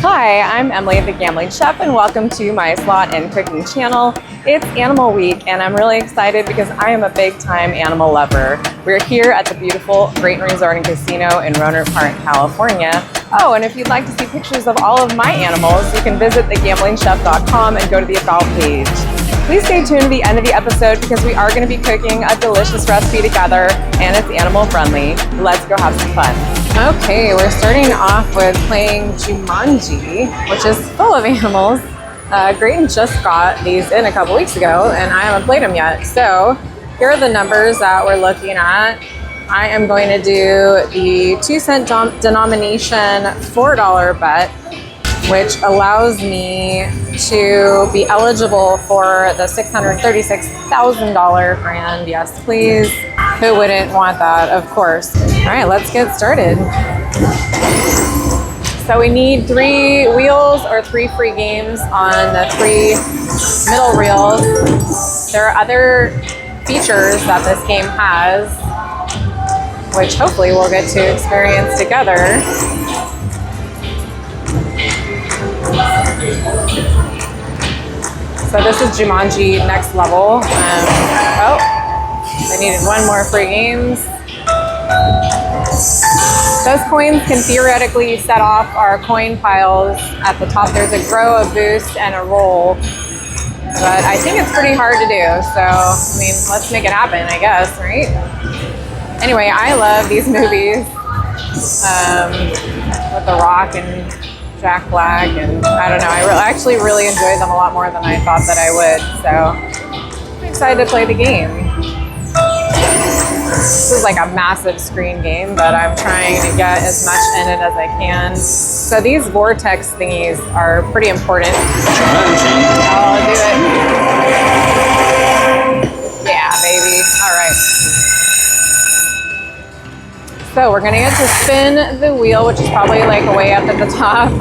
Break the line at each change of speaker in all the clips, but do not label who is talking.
Hi, I'm Emily, the Gambling Chef, and welcome to my slot and cooking channel. It's Animal Week, and I'm really excited because I am a big-time animal lover. We're here at the beautiful Gluten Resort and Casino in Rohnert Park, California. Oh, and if you'd like to see pictures of all of my animals, you can visit thegamblingchef.com and go to the About page. Please stay tuned to the end of the episode because we are going to be cooking a delicious recipe together, and it's animal-friendly. Let's go have some fun. Okay, we're starting off with playing Jumanji, which is full of animals. Gluten just got these in a couple weeks ago, and I haven't played them yet. So here are the numbers that we're looking at. I am going to do the 2-cent denomination $4 bet, which allows me to be eligible for the $636,000 grand. Yes, please. Who wouldn't want that? Of course. All right, let's get started. So we need 3 wheels or 3 free games on the 3 middle reels. There are other features that this game has, which hopefully we'll get to experience together. So this is Jumanji Next Level. I needed 1 more free games. Those coins can theoretically set off our coin piles. At the top there's a grow, a boost, and a roll. But I think it's pretty hard to do. So, I mean, let's make it happen, I guess, right? Anyway, I love these movies with The Rock and Jack Black, and I don't know, I actually really enjoy them a lot more than I thought that I would, so I'm excited to play the game. This is like a massive screen game, but I'm trying to get as much in it as I can. So these vortex thingies are pretty important. I'll do it. Yeah, baby. All right. So we're gonna get to spin the wheel, which is probably like way up at the top.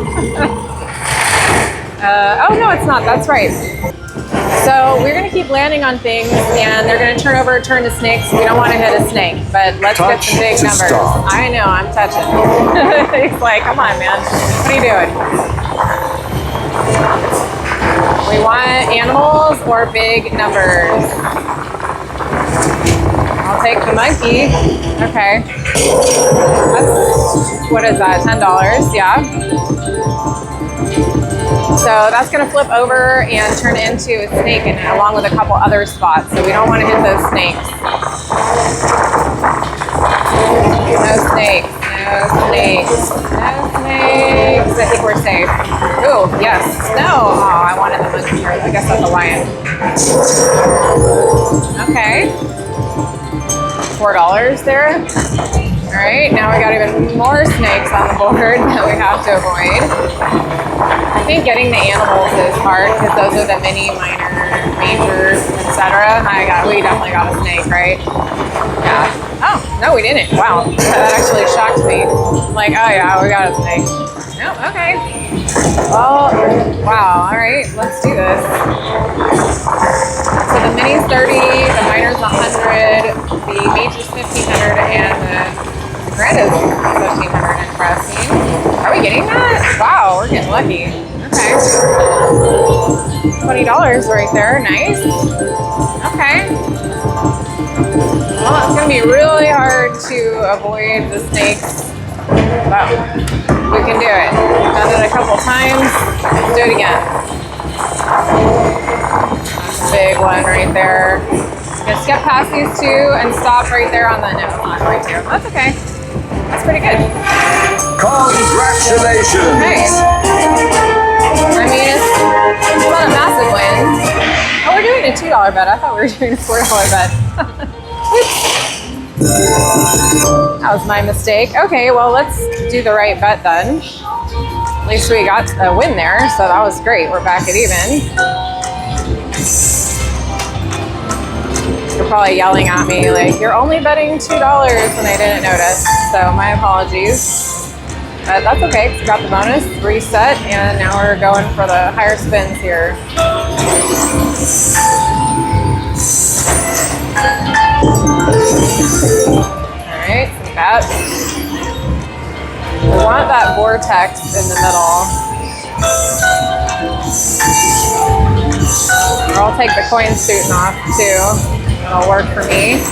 Oh no, it's not, that's right. So we're gonna keep landing on things and they're gonna turn to snakes. We don't wanna hit a snake, but let's get some big numbers. I know, I'm touching. He's like, come on man, what are you doing? We want animals or big numbers. I'll take the monkey. Okay. That's, what is that, $10, yeah. So that's gonna flip over and turn into a snake, and along with a couple other spots. So we don't wanna hit those snakes. No snakes, no snakes, no snakes. I think we're safe. Ooh, yes, no. Oh, I wanted the monkey here. I guess that's a lion. Okay. $4 there. All right, now we got even more snakes on the board that we have to avoid. I think getting the animals is hard because those are the mini, minor, major, etc. We definitely got a snake, right? Yeah. Oh, no, we didn't. Wow, that actually shocked me. I'm like, oh yeah, we got a snake. No, okay. Well, wow, all right, let's do this. So the mini's 30, the minor's 100, the major's 1,500, and the grand is 1,500. Interesting. Are we getting that? Wow, we're getting lucky. Okay. $20 right there. Nice. Okay. Well, it's gonna be really hard to avoid the snakes. Wow. We can do it. Done it a couple times. Let's do it again. Big one right there. Just skip past these 2 and stop right there on the, no, I'm not going to. That's okay. That's pretty good.
Congratulations!
Okay. I mean, it's not a massive win. Oh, we're doing a $2 bet. I thought we were doing a $4 bet. That was my mistake. Okay, well, let's do the right bet then. At least we got a win there, so that was great. We're back at even. You're probably yelling at me like, you're only betting $2 and I didn't notice. So my apologies. But that's okay, because we got the bonus, reset, and now we're going for the higher spins here. Alright, some bets. We want that vortex in the middle. Or I'll take the coin student off too. It'll work for me.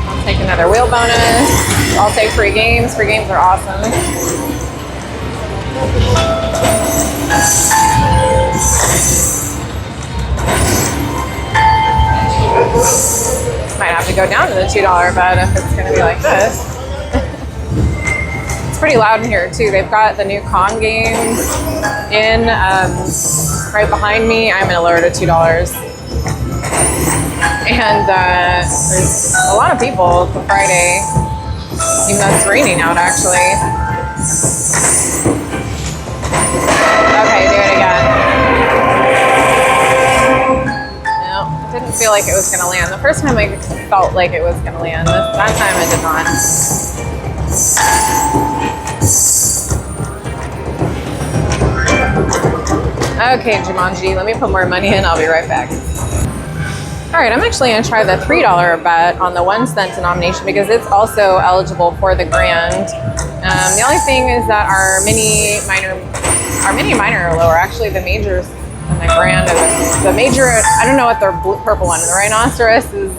I'll take another wheel bonus. I'll take free games. Free games are awesome. Might have to go down to the $2 bet if it's going to be like this. It's pretty loud in here too. They've got the new Kong games in right behind me. I'm going to lower it to $2. And there's a lot of people for Friday, even though it's raining out actually. Okay, do it again. No, didn't feel like it was going to land. The first time I felt like it was going to land. That time it did not. Okay, Jumanji, let me put more money in. I'll be right back. All right, I'm actually going to try the $3 bet on the 1 cent denomination because it's also eligible for the grand. The only thing is that our mini minor are lower. Actually, the majors and the grand. The major, I don't know what the purple one. The rhinoceros is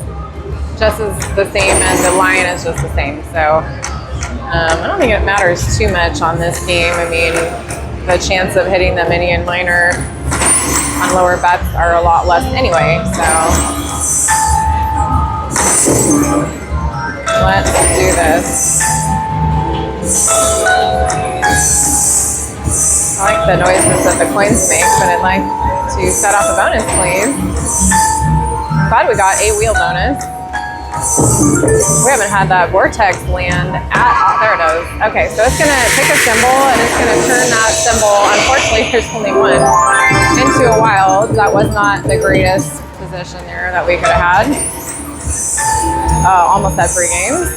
just as the same, and the lion is just the same. So I don't think it matters too much on this game. I mean, the chance of hitting the mini and minor on lower bets are a lot less anyway. So let's do this. I like the noises that the coins make, but I'd like to set off a bonus, please. I'm glad we got a wheel bonus. We haven't had that vortex land at, oh, there it is. Okay, so it's gonna pick a symbol and it's gonna turn that symbol, unfortunately there's only one, into a wild. That was not the greatest position there that we could have had. Almost had 3 games.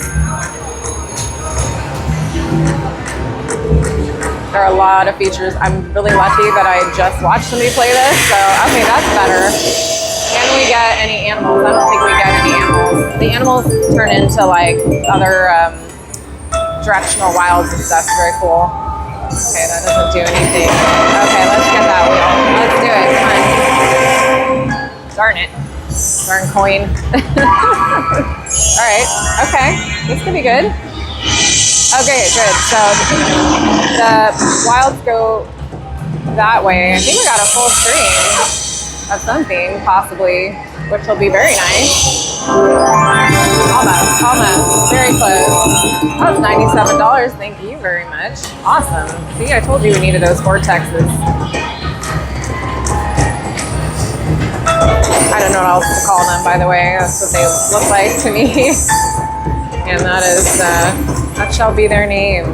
There are a lot of features. I'm really lucky that I just watched somebody play this, so okay, that's better. Can we get any animals? I don't think we get any animals. The animals turn into like other directional wilds and stuff. Very cool. Okay, that doesn't do anything. Okay, let's get that wheel. Let's do it. Come on. Darn it. Darn coin. All right. Okay. This could be good. Okay, good. So the wilds go that way. I think we got a full screen of something, possibly, which will be very nice. Almost. Very close. That was $97. Thank you very much. Awesome. See, I told you we needed those vortexes. I don't know what else to call them, by the way. That's what they look like to me. And that is, that shall be their name.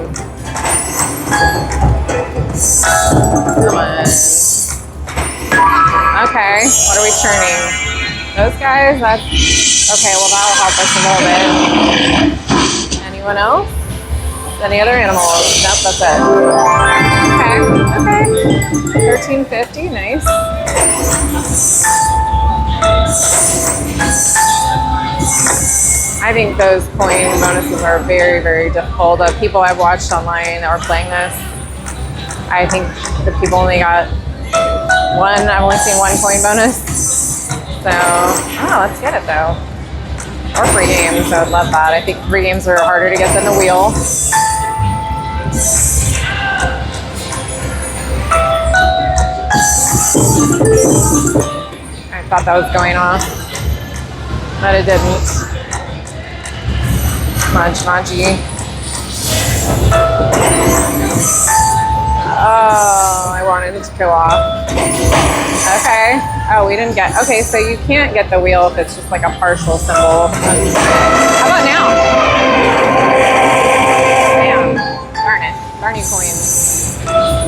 Come on. Okay, what are we turning? Those guys? That's okay, well that'll help us a little bit. Anyone else? Any other animals? Nope, that's it. Okay. $13.50, nice. I think those coin bonuses are very, very difficult. The people I've watched online that were playing this, I think the people only got one. I've only seen 1 coin bonus. So, let's get it though. Or free games, I would love that. I think free games are harder to get than the wheel. I thought that was going off, but it didn't. Come on, Jumanji. Oh, I wanted it to go off. Okay. Oh, we didn't get, okay, so you can't get the wheel if it's just like a partial symbol. How about now? Damn. Darn it. Darn you coins. Come on.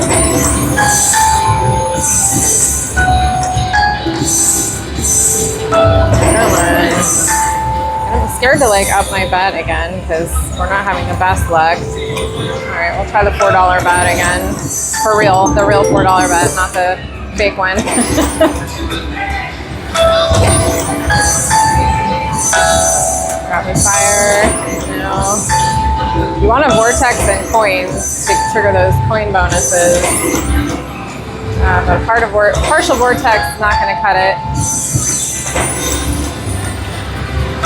I'm scared to like up my bet again because we're not having the best luck. All right, we'll try the $4 bet again. For real, the real $4 bet, not the fake one. Rapid fire, no. You want a vortex and coins to trigger those coin bonuses. But partial vortex is not going to cut it.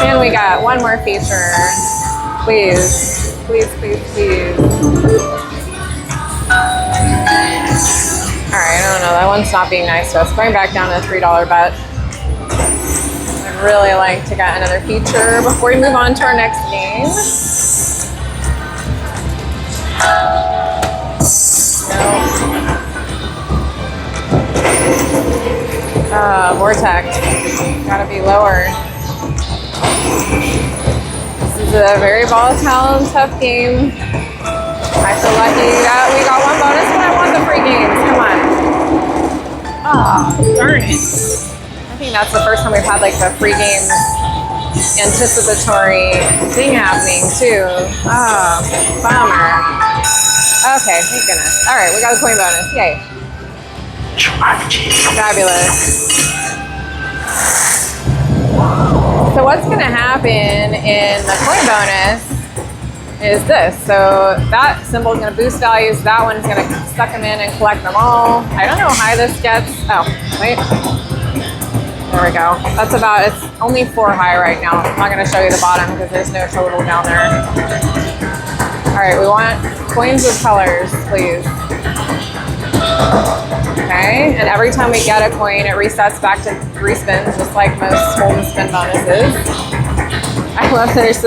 And we got one more feature. Please, please, please, please. All right, I don't know. That one's not being nice to us. Going back down to a $3 bet. I'd really like to get another feature before we move on to our next game. No. Vortex. Gotta be lower. This is a very volatile and tough game. I feel lucky that we got one bonus, but I want the free games. Come on. Oh, darn it. I think that's the first time we've had like the free games anticipatory thing happening too. Oh, bummer. Okay, thank goodness. All right, we got a coin bonus. Yay.
Jumanji.
Fabulous. So what's going to happen in the coin bonus is this. So that symbol is going to boost values. That one's going to suck them in and collect them all. I don't know how high this gets. Oh, wait. There we go. That's about, it's only 4 high right now. I'm not going to show you the bottom because there's no total down there. All right, we want coins with colors, please. Okay, and every time we get a coin, it resets back to 3 spins, just like most golden spin bonuses. I love there's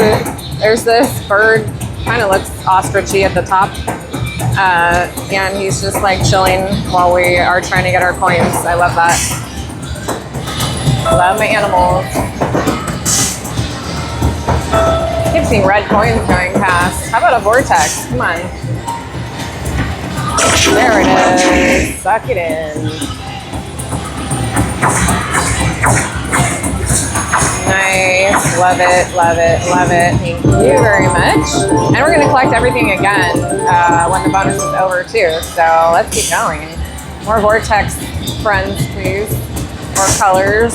this bird, kind of looks ostrichy at the top, and he's just like chilling while we are trying to get our coins. I love that. I love my animals. I keep seeing red coins going past. How about a vortex? Come on. There it is. Suck it in. Nice. Love it, love it, love it. Thank you very much. And we're going to collect everything again when the bonus is over too. So let's keep going. More vortex friends, please. More colors.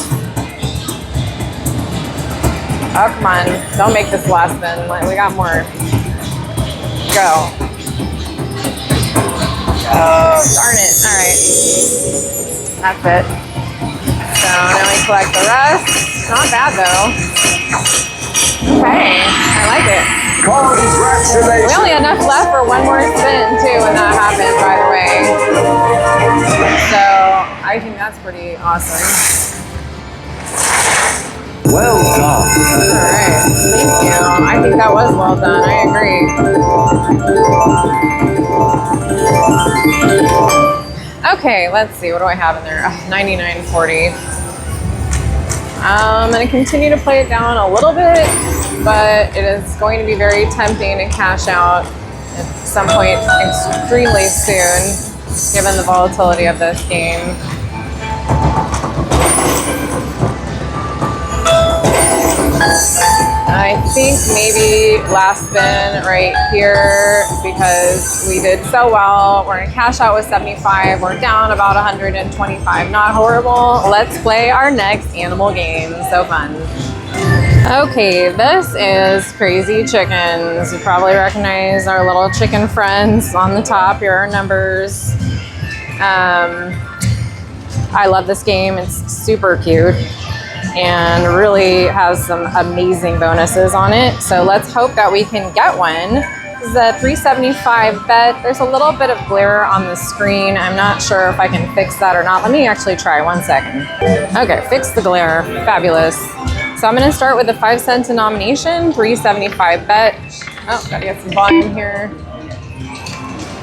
Oh, come on. Don't make this last spin. We got more. Go. Oh, darn it. All right. That's it. So now we collect the rest. Not bad, though. Okay. I like it. We only had enough left for one more spin, too, when that happened, by the way. So I think that's pretty awesome.
Well done.
All right. Thank you. I think that was well done. I agree. Okay, let's see. What do I have in there? 99.40. I'm going to continue to play it down a little bit, but it is going to be very tempting to cash out at some point extremely soon, given the volatility of this game. I think maybe last spin right here because we did so well. We're gonna cash out with 75. We're down about 125. Not horrible. Let's play our next animal game. So fun. Okay, this is Crazy Chickens. You probably recognize our little chicken friends on the top. Here are our numbers. I love this game. It's super cute and really has some amazing bonuses on it. So let's hope that we can get one. This is a $3.75 bet. There's a little bit of glare on the screen. I'm not sure if I can fix that or not. Let me actually try 1 second. Okay, fix the glare. Fabulous. So I'm gonna start with a 5-cent denomination, $3.75 bet. Oh, gotta get some volume here.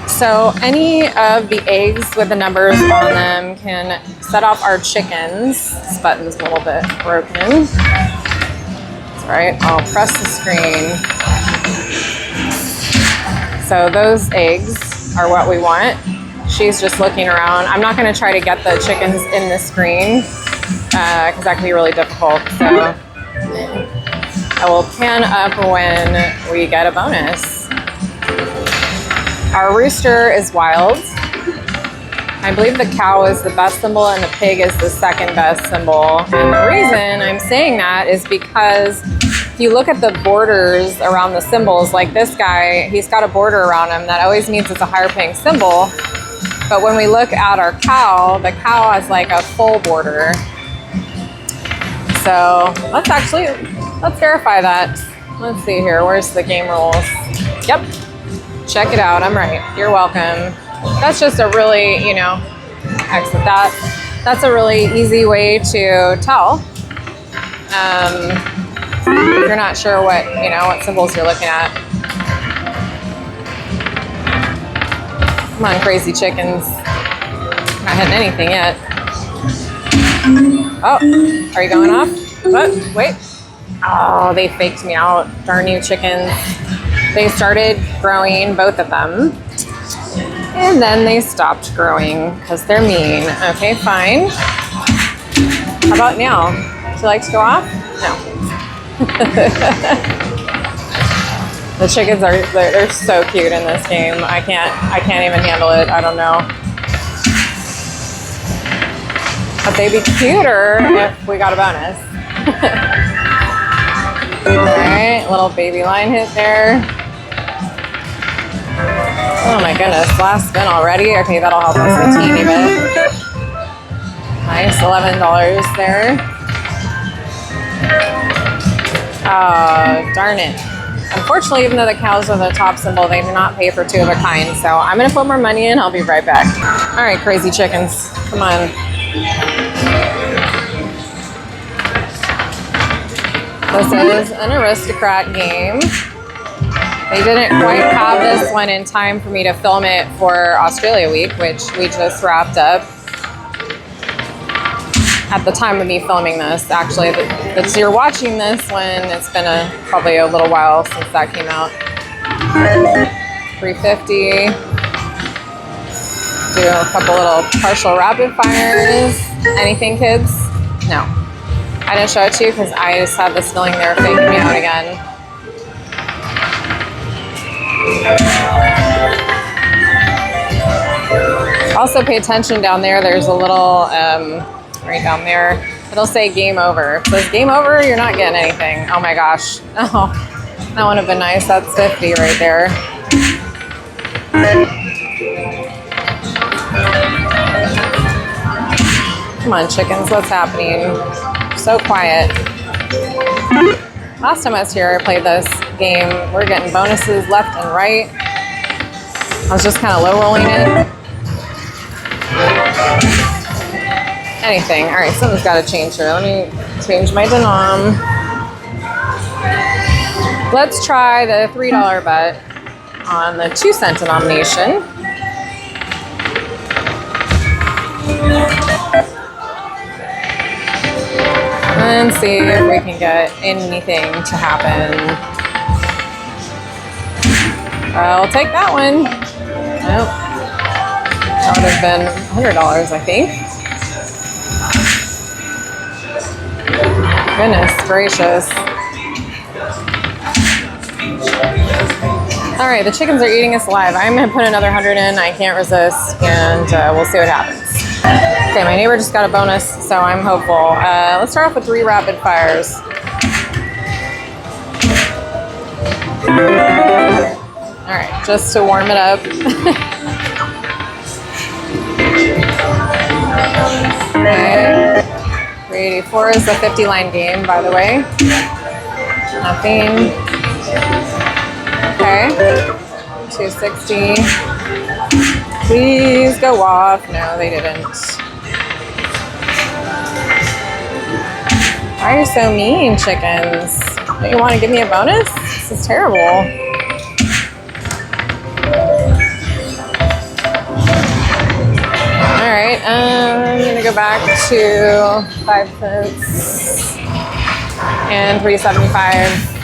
So any of the eggs with the numbers on them can set off our chickens. This button's a little bit broken. That's all right, I'll press the screen. So those eggs are what we want. She's just looking around. I'm not gonna try to get the chickens in the screen because that can be really difficult. So I will pan up when we get a bonus. Our rooster is wild. I believe the cow is the best symbol and the pig is the second best symbol. And the reason I'm saying that is because if you look at the borders around the symbols, like this guy, he's got a border around him. That always means it's a higher paying symbol. But when we look at our cow, the cow has like a full border. So let's verify that. Let's see here. Where's the game rules? Yep. Check it out. I'm right. You're welcome. That's just a really, exit that. That's a really easy way to tell. If you're not sure what symbols you're looking at. Come on, crazy chickens. Not hitting anything yet. Oh, are you going off? What? Wait. Oh, they faked me out. Darn you chickens. They started growing, both of them. And then they stopped growing because they're mean. Okay, fine. How about now? Would you like to go off? No. The chickens they're so cute in this game. I can't even handle it. I don't know. But they'd be cuter if we got a bonus. Alright, little baby line hit there. Oh my goodness, last spin already? Okay, that'll help us a teeny bit. Nice, $11 there. Oh, darn it. Unfortunately, even though the cows are the top symbol, they do not pay for two of a kind. So I'm gonna put more money in, I'll be right back. All right, crazy chickens, come on. This is an aristocrat game. They didn't quite have this one in time for me to film it for Australia Week, which we just wrapped up. At the time of me filming this, actually, so you're watching this when it's been probably a little while since that came out. 350. Do a couple little partial rapid fires. Anything, kids? No. I didn't show it to you because I just had this feeling they were faking me out again. Also pay attention down there. There's a little, right down there, it'll say game over. If it says game over, you're not getting anything. Oh my gosh. Oh, that would have been nice. That's 50 right there. Come on, chickens, what's happening? So quiet. Last time I was here, I played this game. We're getting bonuses left and right. I was just kind of low rolling it. Anything. All right, something's got to change here. Let me change my denom. Let's try the $3 bet on the 2-cent denomination. And see if we can get anything to happen. I'll take that one. Nope. That would have been $100, I think. Goodness gracious. All right, the chickens are eating us alive. I'm gonna put another 100 in. I can't resist, and we'll see what happens. Okay, my neighbor just got a bonus, so I'm hopeful. Let's start off with 3 rapid fires. All right, just to warm it up. Okay. 384 is a 50-line game, by the way. Nothing. Okay. 260. Please go off. No, they didn't. Why are you so mean, chickens? Don't you want to give me a bonus? This is terrible. All right, I'm gonna go back to 5 cents and 375.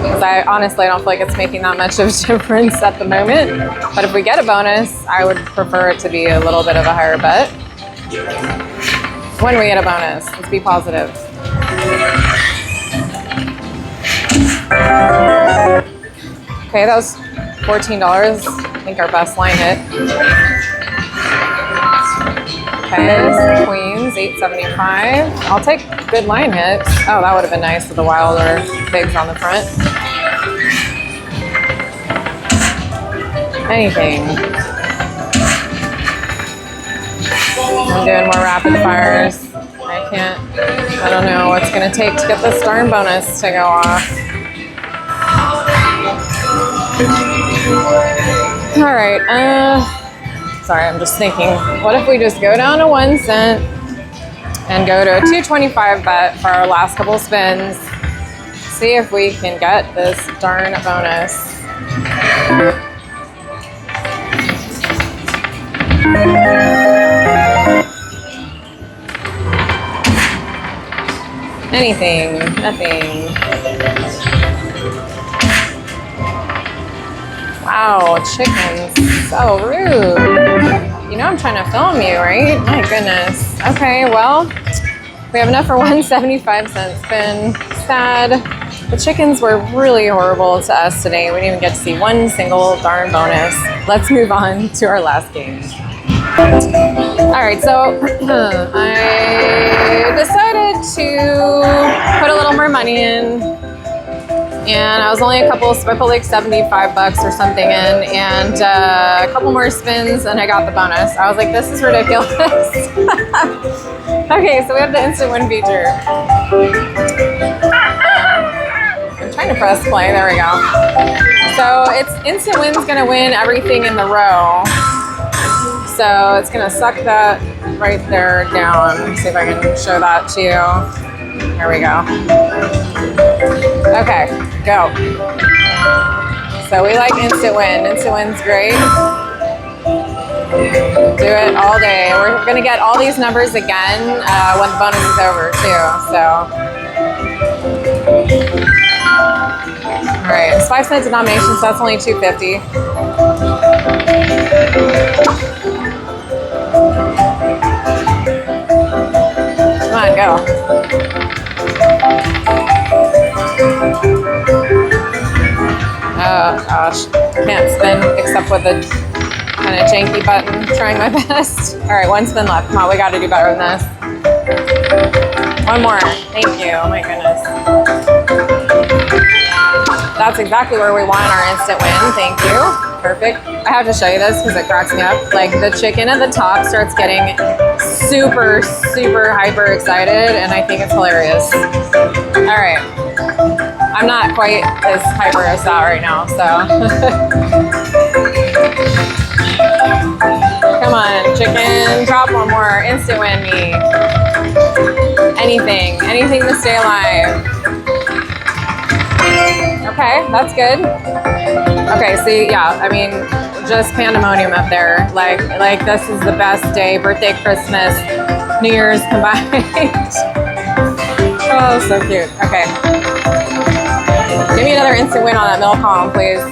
Because I honestly don't feel like it's making that much of a difference at the moment. But if we get a bonus, I would prefer it to be a little bit of a higher bet. When we get a bonus, let's be positive. Okay, that was $14. I think our best line hit. Okay, queens, 875. I'll take good line hits. Oh, that would have been nice with the wilder bigs on the front. Anything. rapid fires. I don't know what's gonna take to get this darn bonus to go off. All right, sorry, I'm just thinking, what if we just go down to 1 cent and go to a $2.25 bet for our last couple spins? See if we can get this darn bonus. Anything, nothing. Wow, chickens, so rude. You know I'm trying to film you, right? My goodness. Okay, well, we have enough for 1.75 spin. Sad. The chickens were really horrible to us today. We didn't even get to see one single darn bonus. Let's move on to our last game. All right, so I decided to put a little more money in, and I was only I put like $75 or something in, and a couple more spins, and I got the bonus. I was like, this is ridiculous. Okay, so we have the instant win feature. I'm trying to press play. There we go. So it's instant win's gonna win everything in the row. So it's gonna suck that right there down. Let's see if I can show that to you. There we go. Okay, go. So we like instant win. Instant win's great. Do it all day. We're gonna get all these numbers again when the bonus is over too, so. All right, it's 5 cent denomination, so that's only $2.50. Come on, go. Oh gosh, can't spin except with a kind of janky button. Trying my best. All right, 1 spin left. Come on, we got to do better than this. One more. Thank you. Oh my goodness. That's exactly where we want our instant win. Thank you. Perfect. I have to show you this because it cracks me up. Like the chicken at the top starts getting super, super hyper excited, and I think it's hilarious. All right. I'm not quite as hyper as that right now, so. Come on, chicken. Drop one more. Instant win me. Anything to stay alive. Okay, that's good. Okay, see, yeah, I mean, just pandemonium up there. Like this is the best day. Birthday, Christmas, New Year's combined. Oh, so cute. Okay. Give me another instant win on that middle column, please.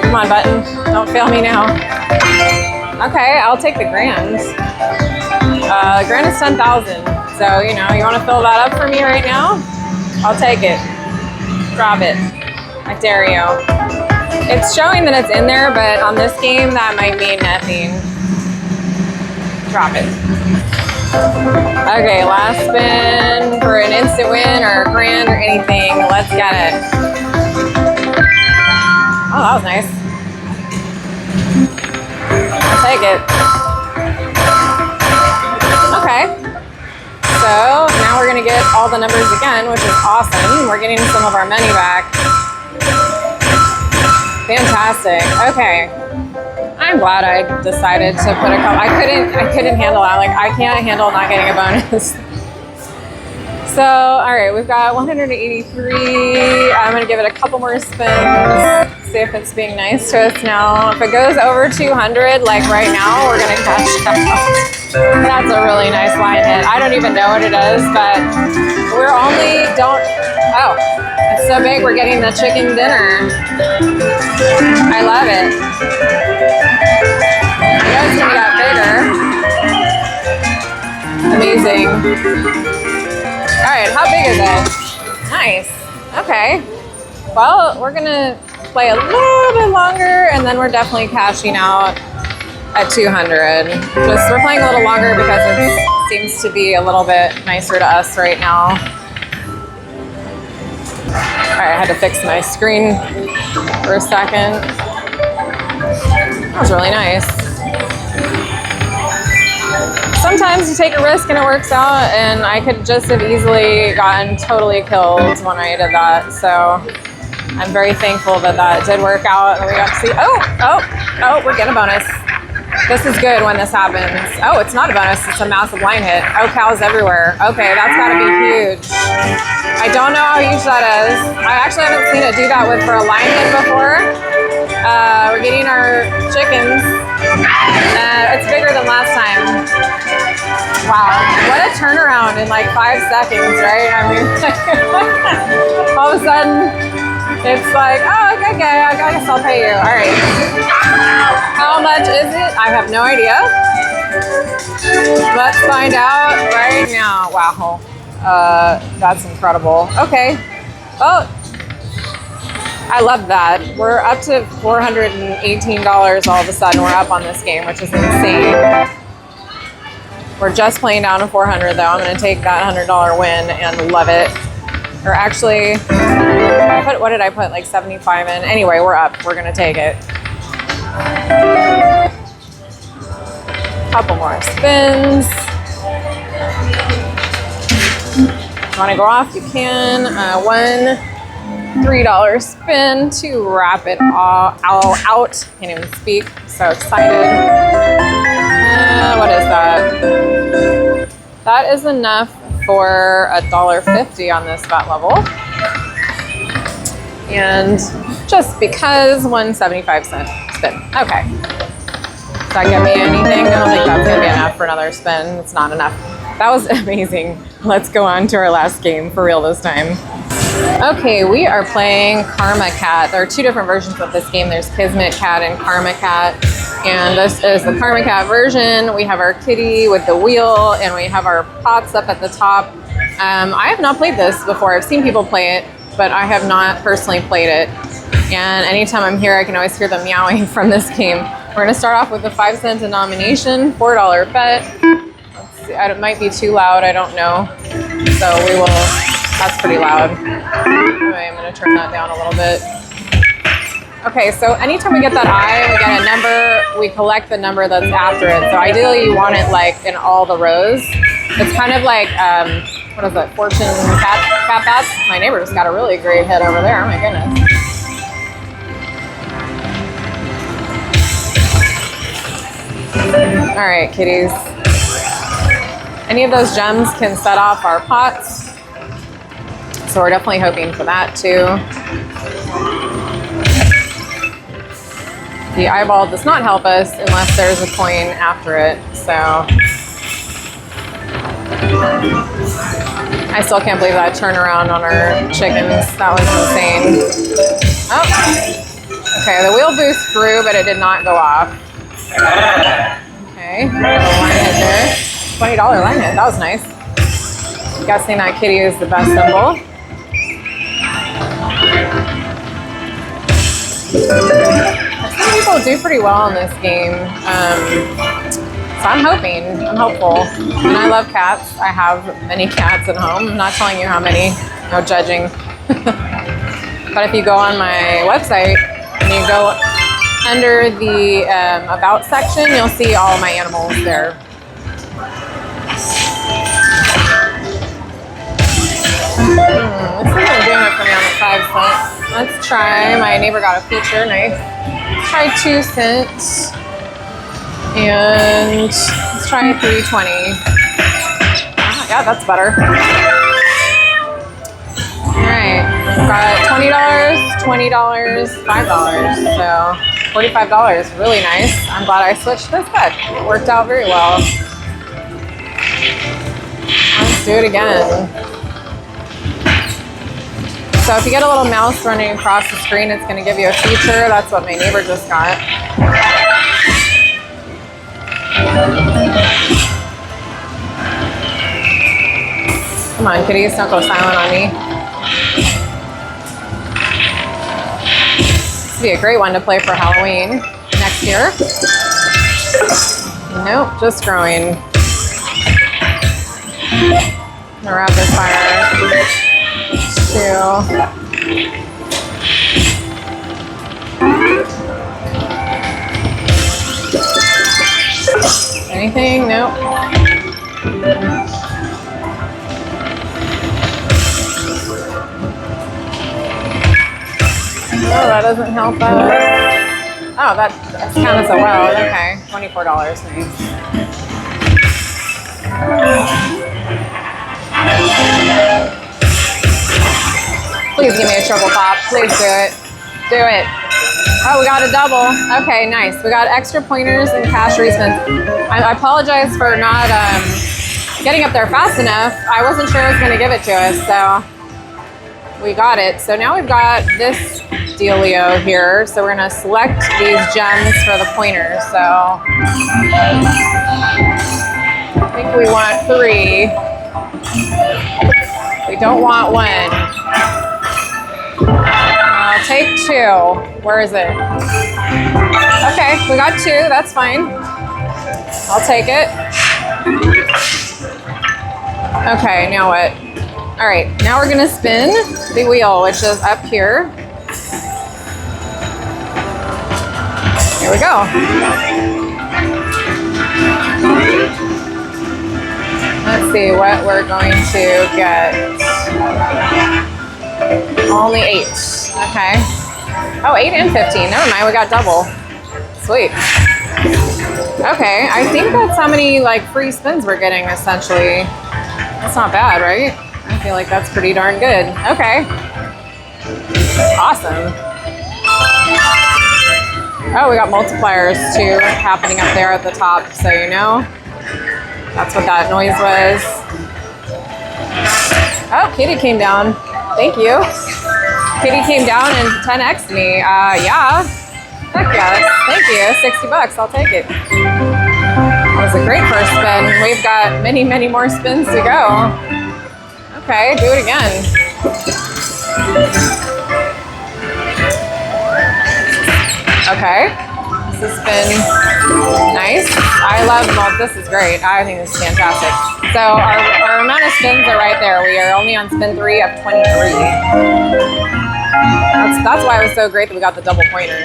Come on, button. Don't fail me now. Okay, I'll take the grand. The grand is 10,000. So, you know, you want to fill that up for me right now? I'll take it. Drop it. I dare you. It's showing that it's in there, but on this game, that might mean nothing. Drop it. Okay, last spin for an instant win or a grand or anything. Let's get it. Oh, that was nice. I'll take it. Okay. So now we're gonna get all the numbers again, which is awesome. We're getting some of our money back. Fantastic. Okay. I'm glad I decided to put a couple. I couldn't handle that. Like I can't handle not getting a bonus. So, all right, we've got 183. I'm gonna give it a couple more spins. See if it's being nice to us now. If it goes over 200, like right now, we're gonna cash out. That's a really nice line hit. I don't even know what it is, but we're only oh, it's so big. We're getting the chicken dinner. I love it. I know it's gonna get bigger. Amazing. All right, how big is it? Nice. Okay. Well, we're gonna play a little bit longer, and then we're definitely cashing out at 200. We're playing a little longer because it seems to be a little bit nicer to us right now. All right, I had to fix my screen for a second. That was really nice. sometimes you take a risk and it works out, and I could just have easily gotten totally killed when I did that. So I'm very thankful that that did work out, and we got to see. Oh, we're getting a bonus. This is good when this happens. Oh, it's not a bonus, it's a massive line hit. Oh, cows everywhere. Okay, that's gotta be huge. I don't know how huge that is. I actually haven't seen it do that for a line hit before. We're getting our chickens. It's bigger than last time. Wow, what a turnaround in like 5 seconds, right? I mean, all of a sudden, it's like, oh, okay, I guess I'll pay you. All right. How much is it? I have no idea. Let's find out right now. Wow. That's incredible. Okay. Oh, I love that. We're up to $418 all of a sudden. We're up on this game, which is insane. We're just playing down to 400 though. I'm going to take that $100 win and love it. Or actually, what did I put? Like 75 in? Anyway, we're up. We're going to take it. Couple more spins. If you want to go off, you can. One $3 spin to wrap it all out. Can't even speak. So excited. What is that? That is enough for $1.50 on this bet level. And just because 1.75 spin. Okay. Does that get me anything? I don't think that's gonna be enough for another spin. It's not enough. That was amazing. Let's go on to our last game for real this time. Okay, we are playing Karma Cat. There are two different versions of this game. There's Kismet Cat and Karma Cat. And this is the Karma Cat version. We have our kitty with the wheel, and we have our pots up at the top. I have not played this before. I've seen people play it, but I have not personally played it. And anytime I'm here, I can always hear them meowing from this game. We're gonna start off with a 5-cent denomination, $4 bet. Let's see, it might be too loud, I don't know. So we will, that's pretty loud. Anyway, I'm gonna turn that down a little bit. Okay, so anytime we get that eye, we get a number, we collect the number that's after it. So ideally you want it like in all the rows. It's kind of like, what is that, fortune cat bats? My neighbor just got a really great hit over there, oh my goodness. All right, kitties. Any of those gems can set off our pots. So we're definitely hoping for that too. The eyeball does not help us unless there's a coin after it, so. I still can't believe that turnaround on our chickens. That was insane. Oh, okay, the wheel boost grew, but it did not go off. Okay, line hit there. $20 line hit, that was nice. I'm guessing that kitty is the best symbol. People do pretty well in this game, so I'm hopeful. And I love cats. I have many cats at home. I'm not telling you how many, no judging. But if you go on my website and you go under the About section, you'll see all my animals there. This isn't doing it for me on the 5-cent. Let's try, my neighbor got a feature, nice. Let's try 2 cents. And let's try 3.20. Yeah, that's better. All right, we've got $20, $20, $5. So $45, really nice. I'm glad I switched this bet. It worked out very well. Let's do it again. So if you get a little mouse running across the screen, it's going to give you a feature. That's what my neighbor just got. Come on, kitties, don't go silent on me. This would be a great one to play for Halloween next year. Nope, just growing. I'm gonna rapid fire. 2. Anything? Nope. Oh, that doesn't help us. Oh, that's counted so well. Okay, $24. Nice. Please give me a triple pop. Please do it. Do it. Oh, we got a double. Okay, nice. We got extra pointers and cash respins. I apologize for not getting up there fast enough. I wasn't sure it was going to give it to us, so we got it. So now we've got this dealio here. So we're going to select these gems for the pointers. So I think we want 3. We don't want 1. I'll take 2. Where is it? Okay, we got 2. That's fine. I'll take it. Okay, now what? All right, now we're gonna spin the wheel, which is up here. Here we go. Let's see what we're going to get. Only 8. Okay. Oh, 8 and 15. Never mind, we got double. Sweet. Okay, I think that's how many like free spins we're getting essentially. That's not bad, right? I feel like that's pretty darn good. Okay. Awesome. Oh, we got multipliers too happening up there at the top, so you know. That's what that noise was. Oh, Kitty came down. Thank you. Kitty came down and 10x'd me. Yeah. Heck yes. Thank you. $60. I'll take it. That was a great first spin. We've got many, many more spins to go. Okay, do it again. Okay. This has been nice. I love, well, this is great. I think this is fantastic. So our amount of spins are right there. We are only on spin 3 of 23. That's why it was so great that we got the double pointer.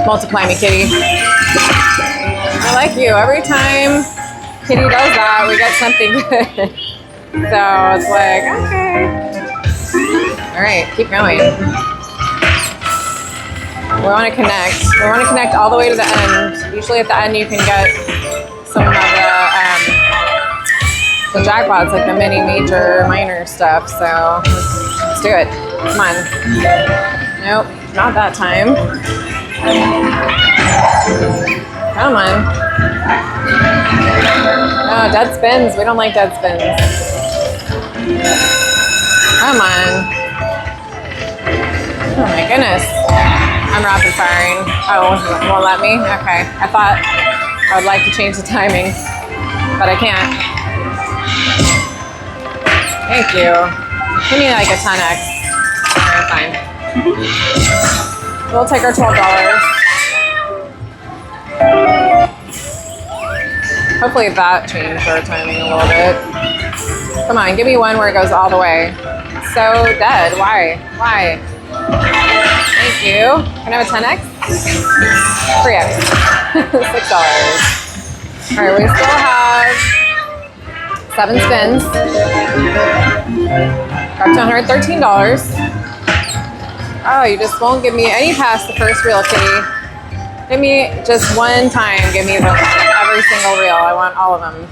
Multiply me, Kitty. I like you. Every time Kitty does that, we get something good. So it's like, okay. All right, keep going. We want to connect. We want to connect all the way to the end. Usually at the end you can get some of the jackpots, like the mini, major, minor stuff. So let's do it. Come on. Nope, not that time. Come on. Oh, dead spins. We don't like dead spins. Come on. Oh my goodness. I'm rapid firing. Oh, won't let me? Okay. I thought I would like to change the timing, but I can't. Thank you. Give me like a 10x. Alright, fine. We'll take our $12. Hopefully that changed our timing a little bit. Come on, give me one where it goes all the way. So dead. Why? Why? Thank you. Can I have a 10x? 3x. $6. All right, we still have 7 spins. Got to $113. Oh, you just won't give me any past the first reel, Kitty. Give me just one time. Give me every single reel. I want all of them.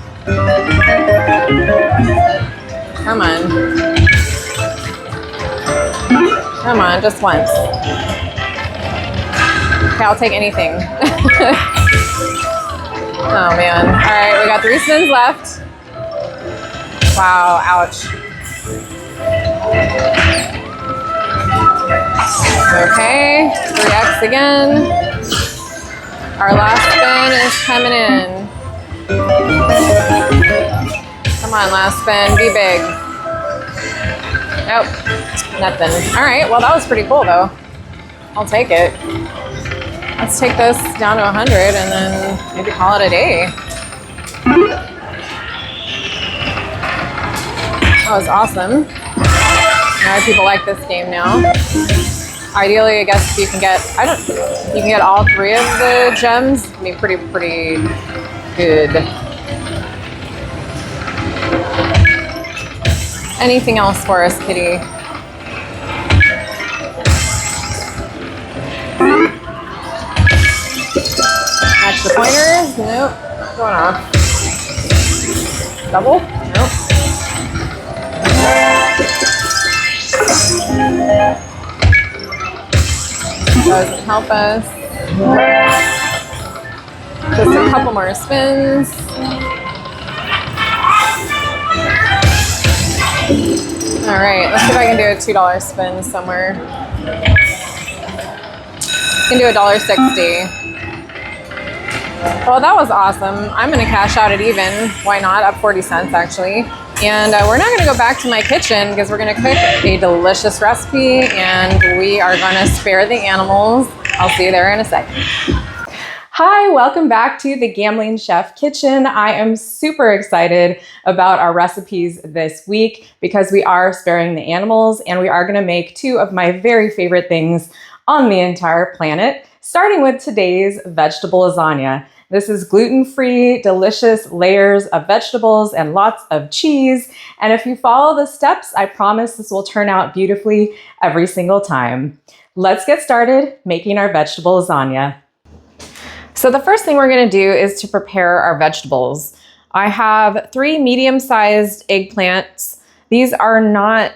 Come on. Come on, just once. Okay, I'll take anything. Oh man. All right, we got 3 spins left. Wow, ouch. Okay, 3x again. Our last spin is coming in. Come on, last spin, be big. Nope, nothing. All right, well that was pretty cool though. I'll take it. Let's take this down to 100 and then maybe call it a day. That was awesome. I know people like this game now. Ideally, I guess you can get, you can get all 3 of the gems. I mean, pretty good. Anything else for us, Kitty? Extra pointers? Nope. Going off. Double? Nope. Doesn't help us. Just a couple more spins. All right, let's see if I can do a $2 spin somewhere. I can do $1.60. Well, that was awesome. I'm gonna cash out at even. Why not? Up 40 cents actually. And we're now gonna go back to my kitchen because we're gonna cook a delicious recipe and we are gonna spare the animals. I'll see you there in a second. Hi, welcome back to the Gambling Chef Kitchen. I am super excited about our recipes this week because we are sparing the animals and we are gonna make two of my very favorite things on the entire planet, starting with today's vegetable lasagna. This is gluten-free, delicious layers of vegetables and lots of cheese. And if you follow the steps, I promise this will turn out beautifully every single time. Let's get started making our vegetable lasagna. So the first thing we're gonna do is to prepare our vegetables. I have 3 medium-sized eggplants. These are not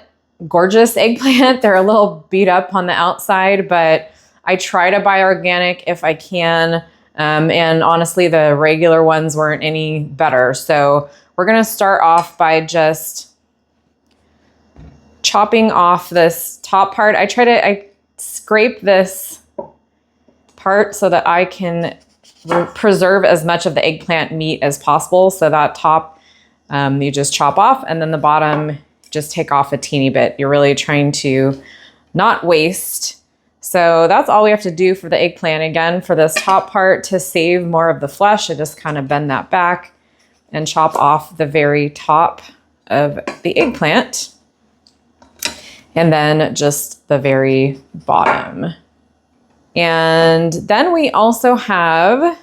gorgeous eggplant. They're a little beat up on the outside, but I try to buy organic if I can. And honestly, the regular ones weren't any better. So we're gonna start off by just chopping off this top part. I scrape this part so that I can preserve as much of the eggplant meat as possible. So that top, you just chop off, and then the bottom, just take off a teeny bit. You're really trying to not waste. So that's all we have to do for the eggplant. Again, for this top part, to save more of the flesh, I just kind of bend that back and chop off the very top of the eggplant. And then just the very bottom. And then we also have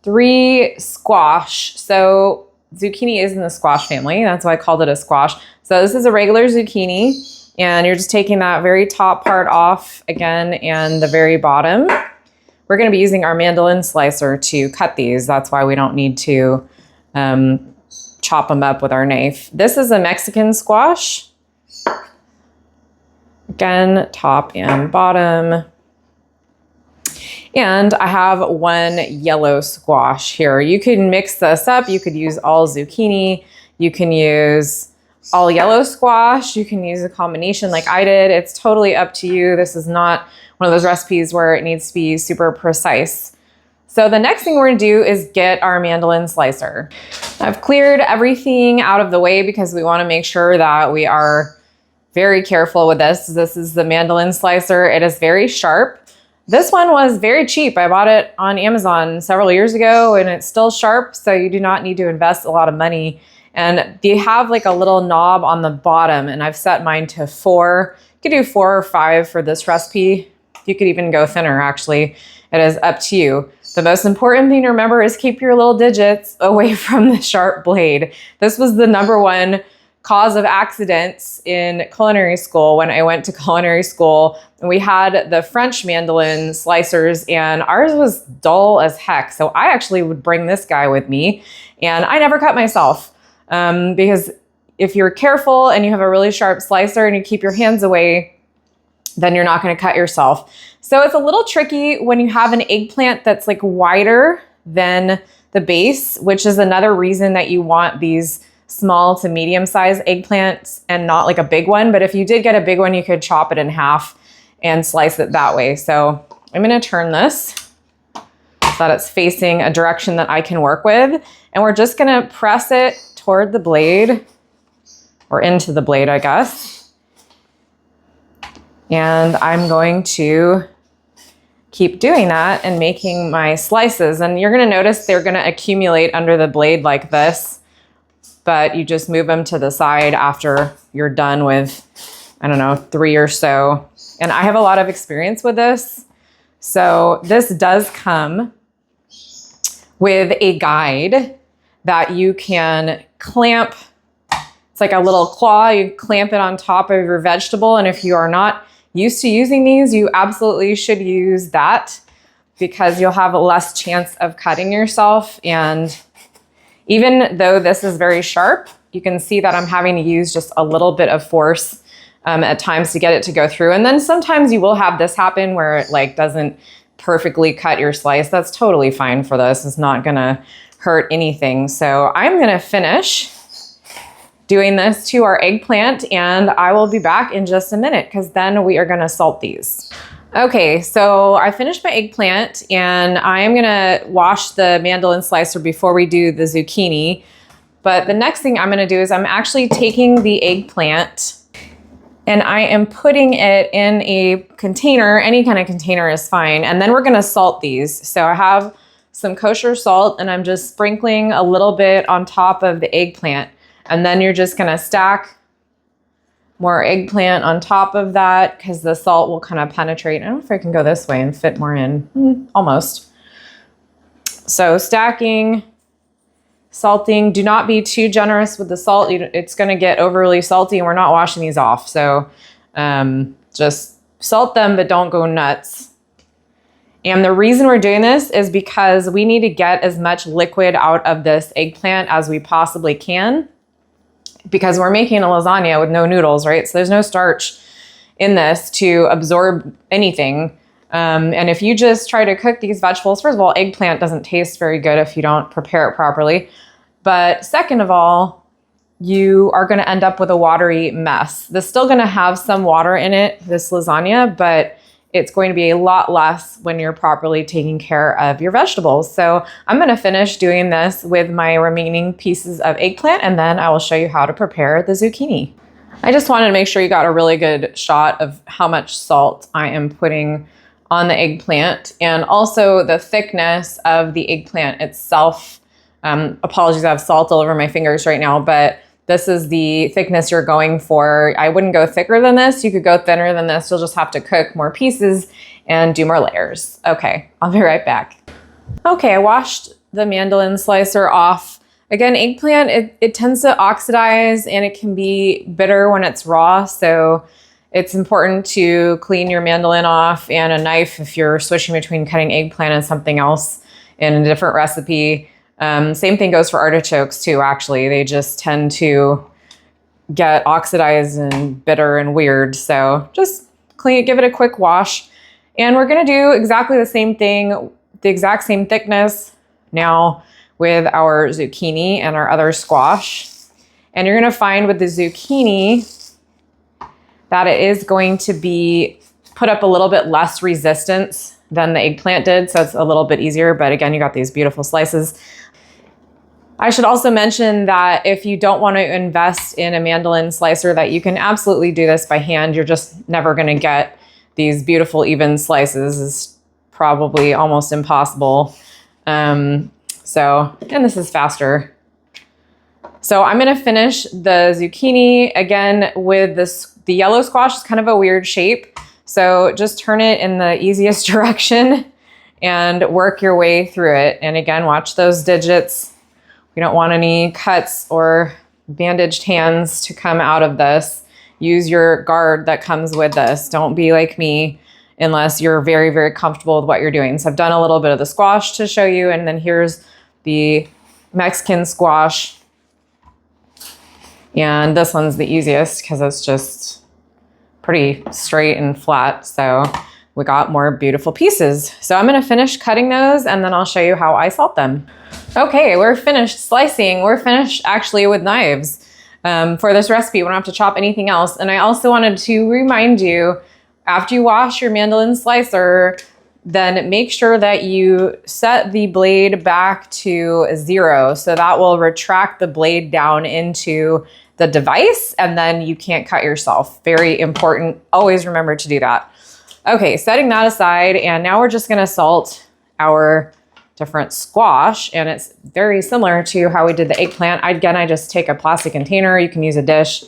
3 squash. So zucchini is in the squash family. That's why I called it a squash. So this is a regular zucchini. And you're just taking that very top part off again and the very bottom. We're gonna be using our mandolin slicer to cut these. That's why we don't need to chop them up with our knife. This is a Mexican squash. Again, top and bottom. And I have 1 yellow squash here. You can mix this up. You could use all zucchini. You can use all yellow squash. You can use a combination like I did. It's totally up to you. This is not one of those recipes where it needs to be super precise. So the next thing we're gonna do is get our mandolin slicer. I've cleared everything out of the way because we wanna make sure that we are very careful with this. This is the mandolin slicer. It is very sharp. This one was very cheap. I bought it on Amazon several years ago and it's still sharp, so you do not need to invest a lot of money. And they have like a little knob on the bottom, and I've set mine to 4. You could do 4 or 5 for this recipe. You could even go thinner, actually. It is up to you. The most important thing to remember is keep your little digits away from the sharp blade. This was the #1 cause of accidents in culinary school when I went to culinary school. And we had the French mandolin slicers and ours was dull as heck. So I actually would bring this guy with me and I never cut myself. Because if you're careful and you have a really sharp slicer and you keep your hands away, then you're not going to cut yourself. So it's a little tricky when you have an eggplant that's like wider than the base, which is another reason that you want these small to medium sized eggplants and not like a big one. But if you did get a big one, you could chop it in half and slice it that way. So I'm going to turn this so that it's facing a direction that I can work with. And we're just going to press it toward the blade, or into the blade, I guess. And I'm going to keep doing that and making my slices. And you're gonna notice they're gonna accumulate under the blade like this, but you just move them to the side after you're done with, I don't know, 3 or so. And I have a lot of experience with this. So this does come with a guide that you can clamp. It's like a little claw. You clamp it on top of your vegetable. And if you are not used to using these, you absolutely should use that because you'll have a less chance of cutting yourself. And even though this is very sharp, you can see that I'm having to use just a little bit of force at times to get it to go through. And then sometimes you will have this happen where it like doesn't perfectly cut your slice. That's totally fine for this. It's not gonna hurt anything. So I'm gonna finish doing this to our eggplant and I will be back in just a minute because then we are gonna salt these. Okay, so I finished my eggplant and I am gonna wash the mandolin slicer before we do the zucchini. But the next thing I'm gonna do is I'm actually taking the eggplant and I am putting it in a container. Any kind of container is fine. And then we're gonna salt these. So I have some kosher salt and I'm just sprinkling a little bit on top of the eggplant. And then you're just gonna stack more eggplant on top of that because the salt will kind of penetrate. I don't know if I can go this way and fit more in. Almost. So stacking, salting. Do not be too generous with the salt. It's going to get overly salty and we're not washing these off. So just salt them, but don't go nuts. And the reason we're doing this is because we need to get as much liquid out of this eggplant as we possibly can because we're making a lasagna with no noodles, right? So there's no starch in this to absorb anything. And if you just try to cook these vegetables, first of all, eggplant doesn't taste very good if you don't prepare it properly. But second of all, you are going to end up with a watery mess. This is still going to have some water in it, this lasagna, but it's going to be a lot less when you're properly taking care of your vegetables. So I'm going to finish doing this with my remaining pieces of eggplant, and then I will show you how to prepare the zucchini. I just wanted to make sure you got a really good shot of how much salt I am putting on the eggplant and also the thickness of the eggplant itself. Apologies, I have salt all over my fingers right now, but this is the thickness you're going for. I wouldn't go thicker than this. You could go thinner than this. You'll just have to cook more pieces and do more layers. Okay, I'll be right back. Okay, I washed the mandolin slicer off. Again, eggplant, it tends to oxidize and it can be bitter when it's raw. So it's important to clean your mandolin off and a knife if you're switching between cutting eggplant and something else in a different recipe. Same thing goes for artichokes too, actually. They just tend to get oxidized and bitter and weird. So just clean it, give it a quick wash. And we're gonna do exactly the same thing, the exact same thickness now with our zucchini and our other squash. And you're gonna find with the zucchini that it is going to be put up a little bit less resistance than the eggplant did. So it's a little bit easier, but again, you got these beautiful slices. I should also mention that if you don't want to invest in a mandolin slicer, that you can absolutely do this by hand. You're just never going to get these beautiful even slices. It's probably almost impossible. And this is faster. So I'm going to finish the zucchini again with this. The yellow squash is kind of a weird shape. So just turn it in the easiest direction and work your way through it. And again, watch those digits. We don't want any cuts or bandaged hands to come out of this. Use your guard that comes with this. Don't be like me unless you're very, very comfortable with what you're doing. So I've done a little bit of the squash to show you, and then here's the Mexican squash. And this one's the easiest because it's just pretty straight and flat. So we got more beautiful pieces. So I'm gonna finish cutting those and then I'll show you how I salt them. Okay, we're finished slicing. We're finished actually with knives for this recipe. We don't have to chop anything else. And I also wanted to remind you, after you wash your mandolin slicer, then make sure that you set the blade back to 0. So that will retract the blade down into the device and then you can't cut yourself. Very important. Always remember to do that. Okay, setting that aside, and now we're just gonna salt our different squash, and it's very similar to how we did the eggplant. Again, I just take a plastic container. You can use a dish,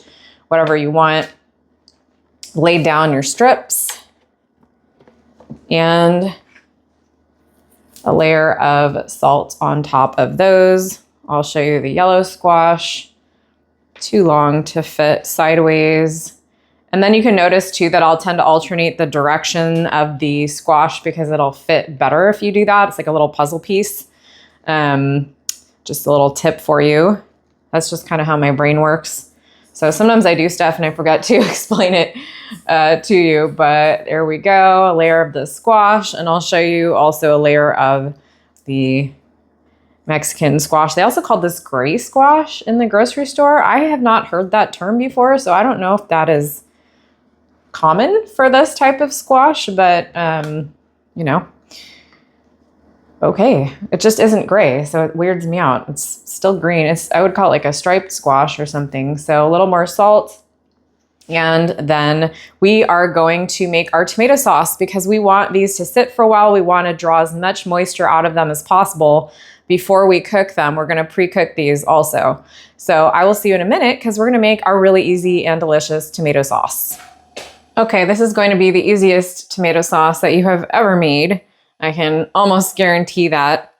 whatever you want. Lay down your strips and a layer of salt on top of those. I'll show you the yellow squash, too long to fit sideways. And then you can notice too that I'll tend to alternate the direction of the squash because it'll fit better if you do that. It's like a little puzzle piece. Just a little tip for you. That's just kind of how my brain works. So sometimes I do stuff and I forget to explain it to you, but there we go, a layer of the squash, and I'll show you also a layer of the Mexican squash. They also call this gray squash in the grocery store. I have not heard that term before, so I don't know if that is common for this type of squash, but you know, okay, it just isn't gray, so it weirds me out. It's still green. I would call it like a striped squash or something. So a little more salt. And then we are going to make our tomato sauce because we want these to sit for a while. We want to draw as much moisture out of them as possible before we cook them. We're going to pre-cook these also. So I will see you in a minute because we're going to make our really easy and delicious tomato sauce. Okay, this is going to be the easiest tomato sauce that you have ever made. I can almost guarantee that.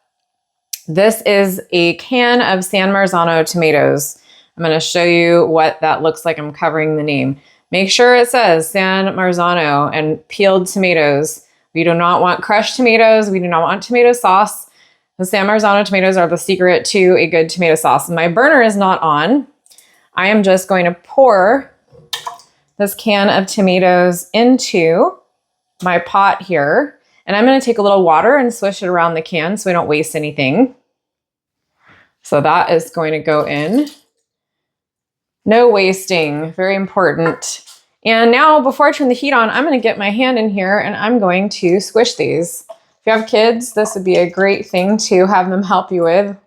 This is a can of San Marzano tomatoes. I'm going to show you what that looks like. I'm covering the name. Make sure it says San Marzano and peeled tomatoes. We do not want crushed tomatoes. We do not want tomato sauce. The San Marzano tomatoes are the secret to a good tomato sauce. My burner is not on. I am just going to pour this can of tomatoes into my pot here. And I'm going to take a little water and swish it around the can so we don't waste anything. So that is going to go in. No wasting, very important. And now before I turn the heat on, I'm going to get my hand in here and I'm going to squish these. If you have kids, this would be a great thing to have them help you with.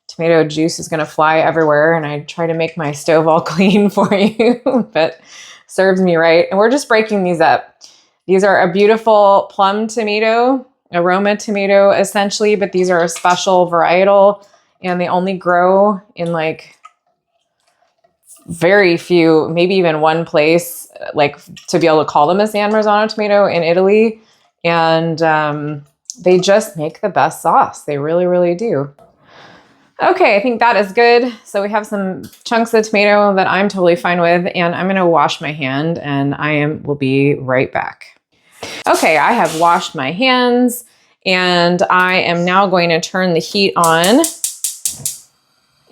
Tomato juice is going to fly everywhere and I try to make my stove all clean for you, but serves me right. And we're just breaking these up. These are a beautiful plum tomato, aroma tomato essentially, but these are a special varietal and they only grow in like very few, maybe even one place, like to be able to call them a San Marzano tomato in Italy. And they just make the best sauce. They really, really do. Okay, I think that is good. So we have some chunks of tomato that I'm totally fine with, and I'm gonna wash my hand and will be right back. Okay, I have washed my hands and I am now going to turn the heat on.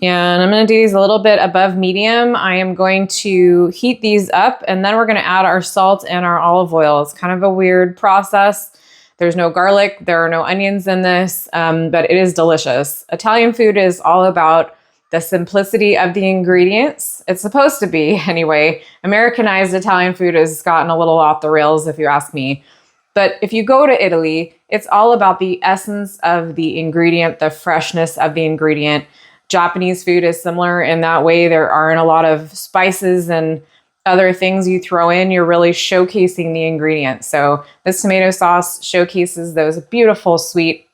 And I'm going to do these a little bit above medium. I am going to heat these up and then we're going to add our salt and our olive oil. It's kind of a weird process. There's no garlic, there are no onions in this, but it is delicious. Italian food is all about the simplicity of the ingredients. It's supposed to be anyway. Americanized Italian food has gotten a little off the rails if you ask me. But if you go to Italy, it's all about the essence of the ingredient, the freshness of the ingredient. Japanese food is similar in that way. There aren't a lot of spices and other things you throw in. You're really showcasing the ingredients. So this tomato sauce showcases those beautiful, sweet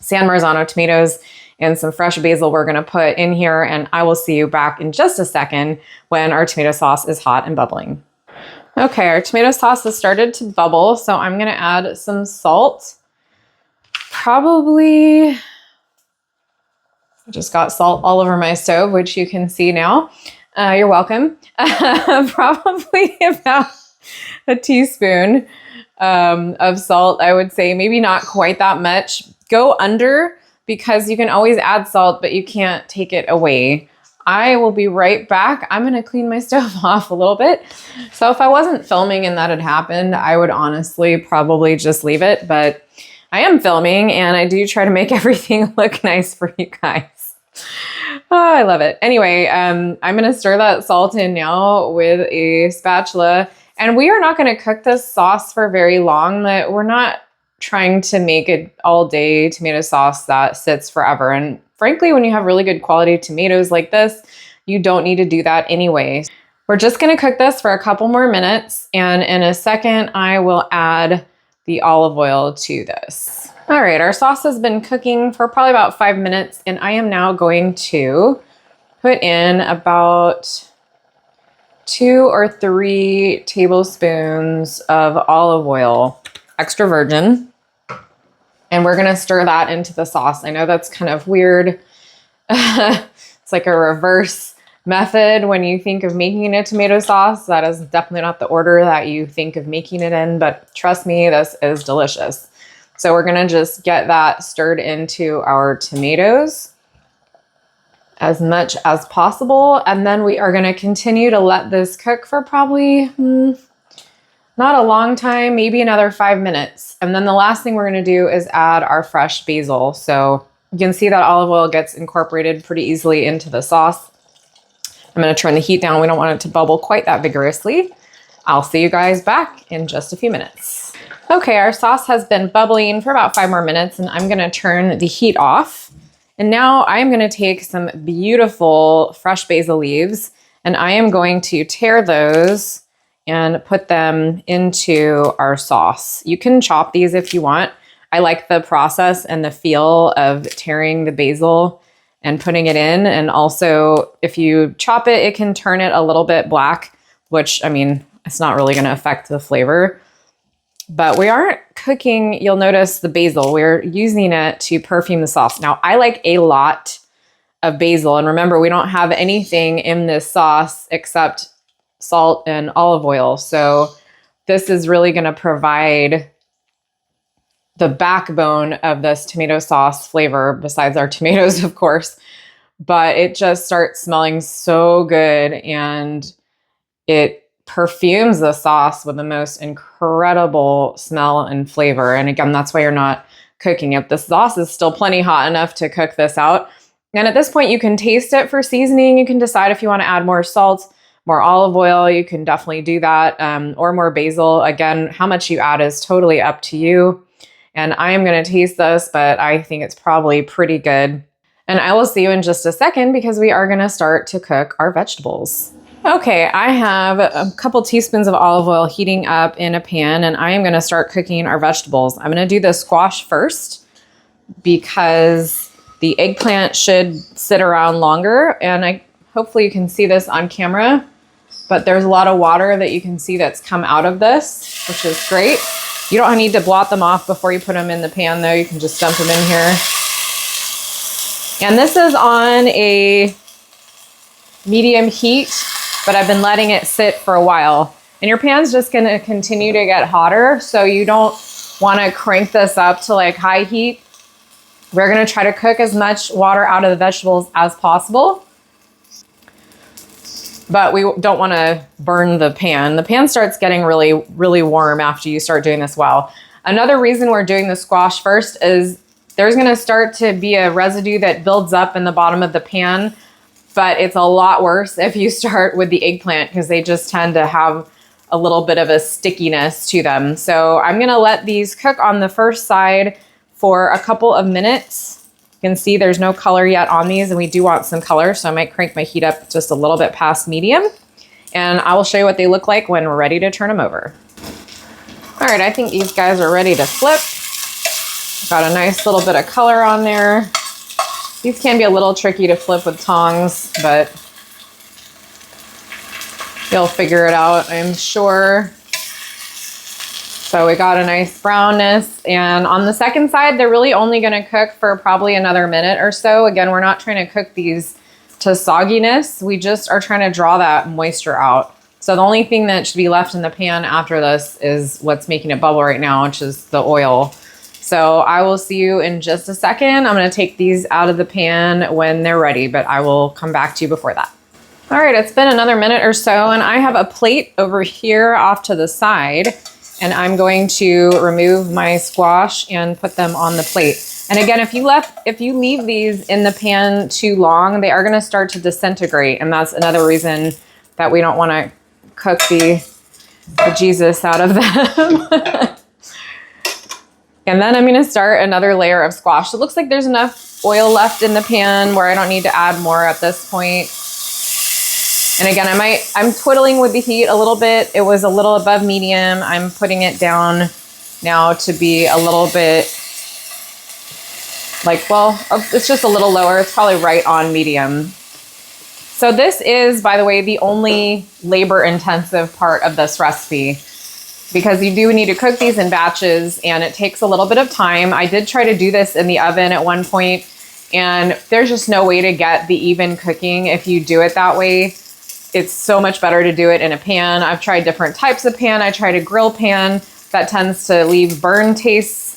San Marzano tomatoes and some fresh basil we're going to put in here. And I will see you back in just a second when our tomato sauce is hot and bubbling. Okay, our tomato sauce has started to bubble. So I'm going to add some salt. Probably... I just got salt all over my stove, which you can see now. You're welcome. Probably about a teaspoon of salt, I would say. Maybe not quite that much. Go under because you can always add salt, but you can't take it away. I will be right back. I'm going to clean my stove off a little bit. So if I wasn't filming and that had happened, I would honestly probably just leave it. But I am filming and I do try to make everything look nice for you guys. Oh, I love it. Anyway, I'm going to stir that salt in now with a spatula. And we are not going to cook this sauce for very long. We're not trying to make an all-day tomato sauce that sits forever. And frankly, when you have really good quality tomatoes like this, you don't need to do that anyway. We're just going to cook this for a couple more minutes. And in a second, I will add the olive oil to this. All right, our sauce has been cooking for probably about 5 minutes, and I am now going to put in about 2 or 3 tablespoons of olive oil, extra virgin. And we're gonna stir that into the sauce. I know that's kind of weird. It's like a reverse method when you think of making a tomato sauce. That is definitely not the order that you think of making it in, but trust me, this is delicious. So we're gonna just get that stirred into our tomatoes as much as possible. And then we are gonna continue to let this cook for probably, not a long time, maybe another 5 minutes. And then the last thing we're gonna do is add our fresh basil. So you can see that olive oil gets incorporated pretty easily into the sauce. I'm gonna turn the heat down. We don't want it to bubble quite that vigorously. I'll see you guys back in just a few minutes. Okay, our sauce has been bubbling for about 5 more minutes, and I'm gonna turn the heat off. And now I'm gonna take some beautiful fresh basil leaves, and I am going to tear those and put them into our sauce. You can chop these if you want. I like the process and the feel of tearing the basil and putting it in. And also, if you chop it, it can turn it a little bit black, which, I mean, it's not really gonna affect the flavor. But we aren't cooking, you'll notice the basil, we're using it to perfume the sauce. Now, I like a lot of basil. And remember, we don't have anything in this sauce except salt and olive oil. So this is really going to provide the backbone of this tomato sauce flavor, besides our tomatoes, of course. But it just starts smelling so good, and it perfumes the sauce with the most incredible smell and flavor. And again, that's why you're not cooking it. The sauce is still plenty hot enough to cook this out. And at this point, you can taste it for seasoning. You can decide if you want to add more salt, more olive oil. You can definitely do that, or more basil. Again, how much you add is totally up to you. And I am going to taste this, but I think it's probably pretty good. And I will see you in just a second because we are going to start to cook our vegetables. Okay, I have a couple teaspoons of olive oil heating up in a pan, and I am going to start cooking our vegetables. I'm going to do the squash first because the eggplant should sit around longer, and hopefully you can see this on camera, but there's a lot of water that you can see that's come out of this, which is great. You don't need to blot them off before you put them in the pan though. You can just dump them in here. And this is on a medium heat, but I've been letting it sit for a while. And your pan's just gonna continue to get hotter, so you don't wanna crank this up to like high heat. We're gonna try to cook as much water out of the vegetables as possible, but we don't wanna burn the pan. The pan starts getting really, really warm after you start doing this well. Another reason we're doing the squash first is there's gonna start to be a residue that builds up in the bottom of the pan, but it's a lot worse if you start with the eggplant because they just tend to have a little bit of a stickiness to them. So I'm gonna let these cook on the first side for a couple of minutes. You can see there's no color yet on these, and we do want some color, so I might crank my heat up just a little bit past medium, and I will show you what they look like when we're ready to turn them over. All right, I think these guys are ready to flip. Got a nice little bit of color on there. These can be a little tricky to flip with tongs, but you'll figure it out, I'm sure. So we got a nice brownness, and on the second side, they're really only gonna cook for probably another minute or so. Again, we're not trying to cook these to sogginess. We just are trying to draw that moisture out. So the only thing that should be left in the pan after this is what's making it bubble right now, which is the oil. So I will see you in just a second. I'm gonna take these out of the pan when they're ready, but I will come back to you before that. All right, it's been another minute or so, and I have a plate over here off to the side, and I'm going to remove my squash and put them on the plate. And again, if you leave these in the pan too long, they are gonna start to disintegrate, and that's another reason that we don't wanna cook the Jesus out of them. And then I'm gonna start another layer of squash. It looks like there's enough oil left in the pan where I don't need to add more at this point. And again, I'm twiddling with the heat a little bit. It was a little above medium. I'm putting it down now to be a little bit like, well, it's just a little lower. It's probably right on medium. So this is, by the way, the only labor-intensive part of this recipe. because you do need to cook these in batches and it takes a little bit of time. I did try to do this in the oven at one point, and there's just no way to get the even cooking if you do it that way. It's so much better to do it in a pan. I've tried different types of pan. I tried a grill pan that tends to leave burn tastes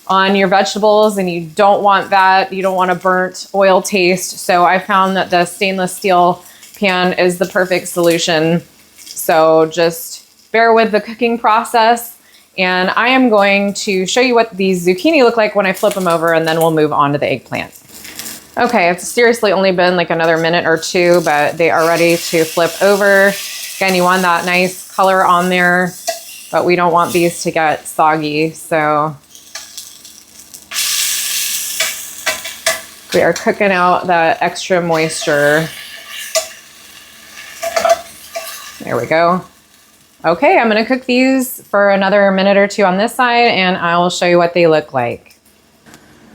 on your vegetables, and you don't want that. You don't want a burnt oil taste. So I found that the stainless steel pan is the perfect solution. So just bear with the cooking process. And I am going to show you what these zucchini look like when I flip them over, and then we'll move on to the eggplant. Okay, it's seriously only been like another minute or two, but they are ready to flip over. Again, you want that nice color on there, but we don't want these to get soggy. So we are cooking out that extra moisture. There we go. Okay, I'm gonna cook these for another minute or two on this side, and I will show you what they look like.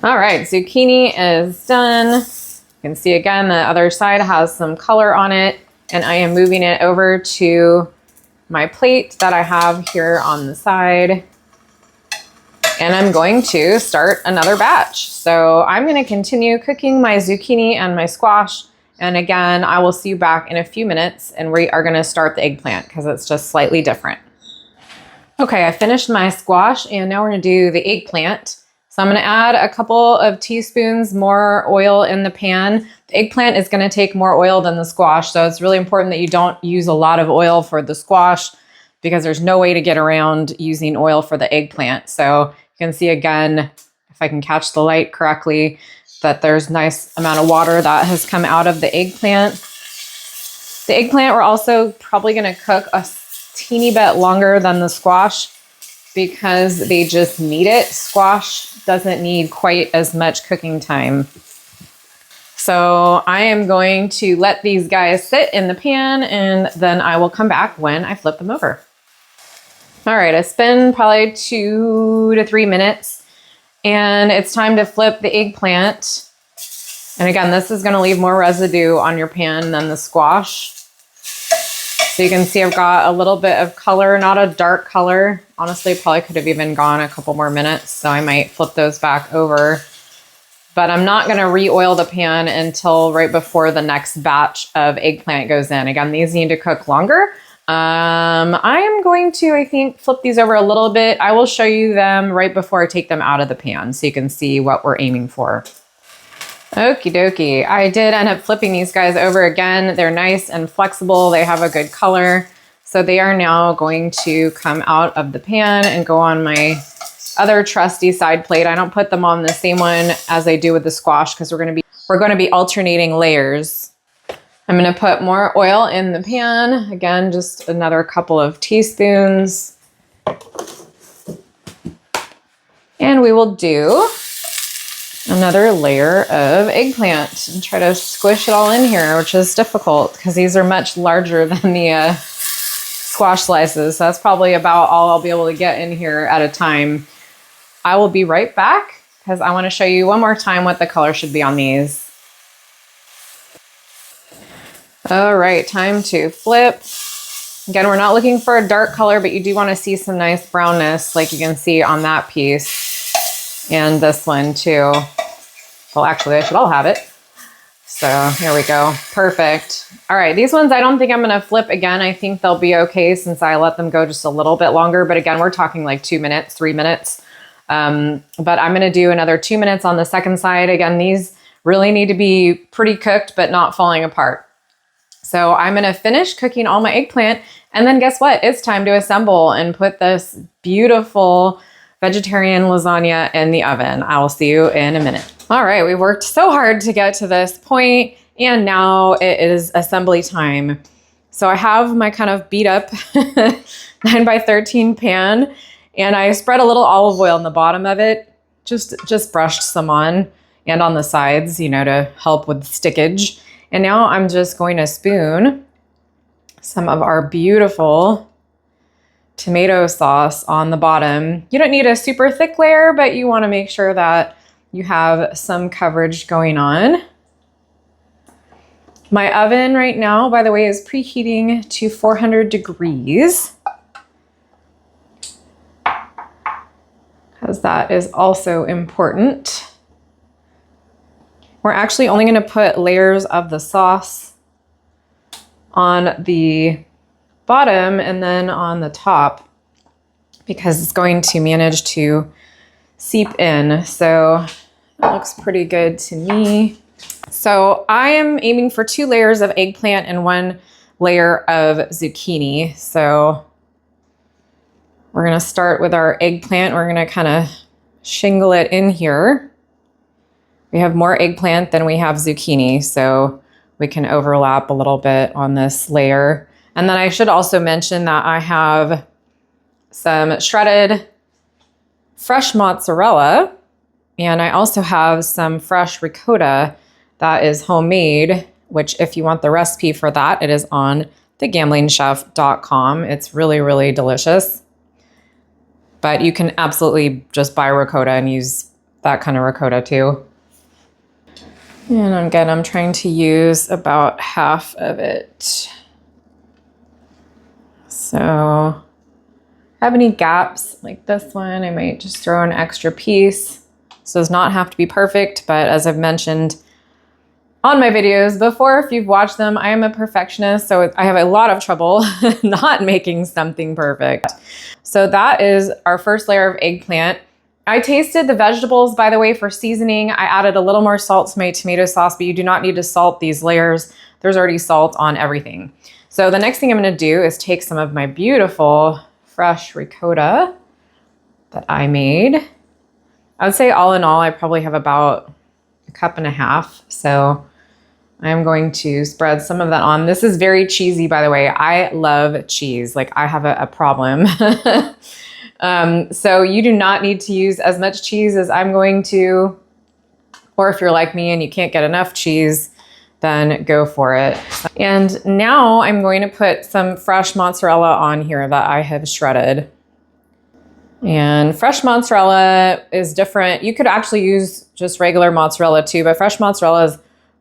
All right, zucchini is done. You can see again, the other side has some color on it, and I am moving it over to my plate that I have here on the side. And I'm going to start another batch. So I'm gonna continue cooking my zucchini and my squash. And again, I will see you back in a few minutes, and we are gonna start the eggplant because it's just slightly different. Okay, I finished my squash, and now we're gonna do the eggplant. So I'm gonna add a couple of teaspoons more oil in the pan. The eggplant is gonna take more oil than the squash, so it's really important that you don't use a lot of oil for the squash because there's no way to get around using oil for the eggplant. So you can see again, if I can catch the light correctly, that there's a nice amount of water that has come out of the eggplant. The eggplant we're also probably gonna cook a teeny bit longer than the squash because they just need it. Squash doesn't need quite as much cooking time. So I am going to let these guys sit in the pan, and then I will come back when I flip them over. All right, it's been probably 2 to 3 minutes. And it's time to flip the eggplant. And again, this is gonna leave more residue on your pan than the squash. So you can see I've got a little bit of color, not a dark color. Honestly, probably could have even gone a couple more minutes, so I might flip those back over. But I'm not gonna re-oil the pan until right before the next batch of eggplant goes in. Again, these need to cook longer. I am going to, I think, flip these over a little bit. I will show you them right before I take them out of the pan so you can see what we're aiming for. Okie dokie. I did end up flipping these guys over again. They're nice and flexible. They have a good color. So they are now going to come out of the pan and go on my other trusty side plate. I don't put them on the same one as I do with the squash because we're going to be alternating layers. I'm gonna put more oil in the pan. Again, just another couple of teaspoons. And we will do another layer of eggplant and try to squish it all in here, which is difficult because these are much larger than the squash slices. So that's probably about all I'll be able to get in here at a time. I will be right back because I wanna show you one more time what the color should be on these. All right, time to flip. Again, we're not looking for a dark color, but you do want to see some nice brownness like you can see on that piece and this one too. Well, actually, they should all have it. So here we go. Perfect. All right, these ones I don't think I'm going to flip again. I think they'll be okay since I let them go just a little bit longer. But again, we're talking like 2 minutes, 3 minutes. But I'm going to do another 2 minutes on the second side. Again, these really need to be pretty cooked, but not falling apart. So I'm gonna finish cooking all my eggplant, and then guess what? It's time to assemble and put this beautiful vegetarian lasagna in the oven. I will see you in a minute. All right, we worked so hard to get to this point, and now it is assembly time. So I have my kind of beat up 9x13 pan, and I spread a little olive oil on the bottom of it, just brushed some on, and on the sides, you know, to help with stickage. And now I'm just going to spoon some of our beautiful tomato sauce on the bottom. You don't need a super thick layer, but you want to make sure that you have some coverage going on. My oven right now, by the way, is preheating to 400 degrees. because that is also important. We're actually only going to put layers of the sauce on the bottom and then on the top because it's going to manage to seep in. So that looks pretty good to me. So I am aiming for 2 layers of eggplant and 1 layer of zucchini. So we're going to start with our eggplant. We're going to kind of shingle it in here. We have more eggplant than we have zucchini, so we can overlap a little bit on this layer. And then I should also mention that I have some shredded fresh mozzarella, and I also have some fresh ricotta that is homemade, which if you want the recipe for that, it is on thegamblingchef.com. It's really, really delicious. But you can absolutely just buy ricotta and use that kind of ricotta too. And again, I'm trying to use about half of it. So, have any gaps like this one, I might just throw an extra piece. This does not have to be perfect, but as I've mentioned on my videos before, if you've watched them, I am a perfectionist, so I have a lot of trouble not making something perfect. So that is our first layer of eggplant. I tasted the vegetables, by the way, for seasoning. I added a little more salt to my tomato sauce, but you do not need to salt these layers. There's already salt on everything. So the next thing I'm gonna do is take some of my beautiful fresh ricotta that I made. I would say all in all, I probably have about 1.5 cups. So I'm going to spread some of that on. This is very cheesy, by the way. I love cheese. Like I have a problem. So you do not need to use as much cheese as I'm going to, or if you're like me and you can't get enough cheese, then go for it. And now I'm going to put some fresh mozzarella on here that I have shredded. And fresh mozzarella is different. You could actually use just regular mozzarella too, but fresh mozzarella is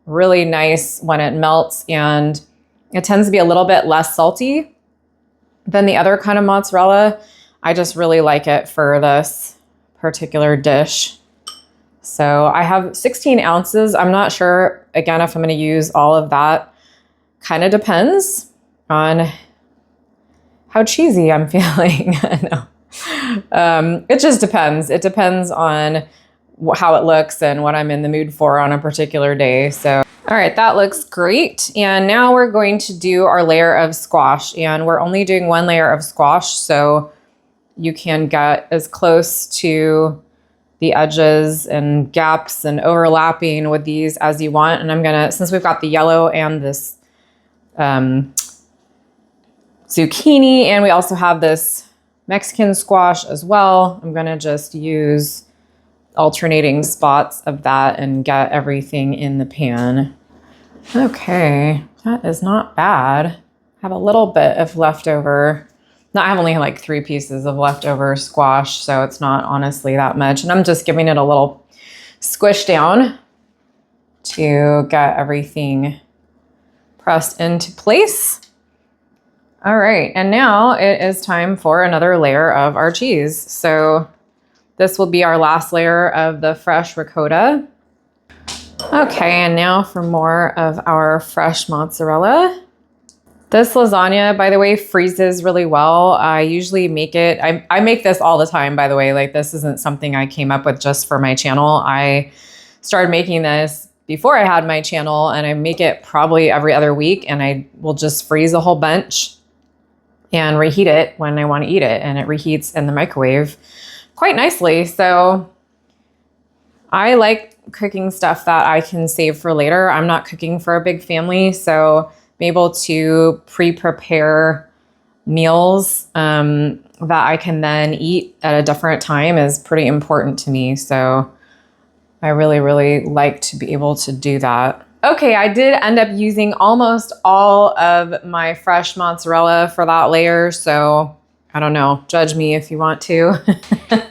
really nice when it melts, and it tends to be a little bit less salty than the other kind of mozzarella. I just really like it for this particular dish. So I have 16 ounces. I'm not sure, again, if I'm going to use all of that. Kind of depends on how cheesy I'm feeling. No. It just depends. It depends on how it looks and what I'm in the mood for on a particular day. So, all right, that looks great. And now we're going to do our layer of squash, and we're only doing 1 layer of squash. So you can get as close to the edges and gaps and overlapping with these as you want. And I'm gonna, since we've got the yellow and this zucchini, and we also have this Mexican squash as well, I'm gonna just use alternating spots of that and get everything in the pan. Okay, that is not bad. I have a little bit of leftover. No, I have only like 3 pieces of leftover squash, so it's not honestly that much. And I'm just giving it a little squish down to get everything pressed into place. All right, and now it is time for another layer of our cheese. So this will be our last layer of the fresh ricotta. Okay, and now for more of our fresh mozzarella. This lasagna, by the way, freezes really well. I usually make it, I make this all the time, by the way. Like this isn't something I came up with just for my channel. I started making this before I had my channel, and I make it probably every other week, and I will just freeze a whole bunch and reheat it when I want to eat it. And it reheats in the microwave quite nicely. So I like cooking stuff that I can save for later. I'm not cooking for a big family, so being able to pre-prepare meals that I can then eat at a different time is pretty important to me. So I really, really like to be able to do that. Okay, I did end up using almost all of my fresh mozzarella for that layer, so I don't know, judge me if you want to.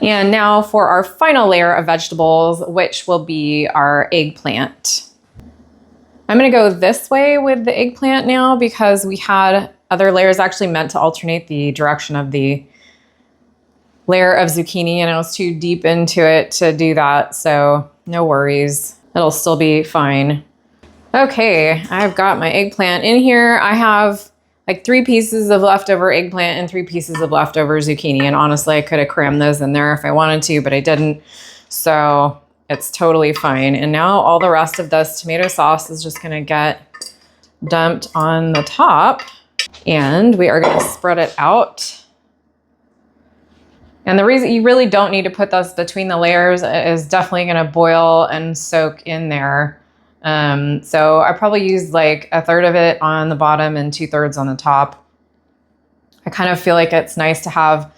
And now for our final layer of vegetables, which will be our eggplant. I'm gonna go this way with the eggplant now because we had other layers actually meant to alternate the direction of the layer of zucchini and I was too deep into it to do that. So no worries. It'll still be fine. Okay, I've got my eggplant in here. I have like 3 pieces of leftover eggplant and 3 pieces of leftover zucchini. And honestly, I could have crammed those in there if I wanted to, but I didn't. So it's totally fine. And now all the rest of this tomato sauce is just gonna get dumped on the top. And we are gonna spread it out. And the reason you really don't need to put this between the layers is definitely gonna boil and soak in there. So I probably used like 1/3 of it on the bottom and 2/3 on the top. I kind of feel like it's nice to have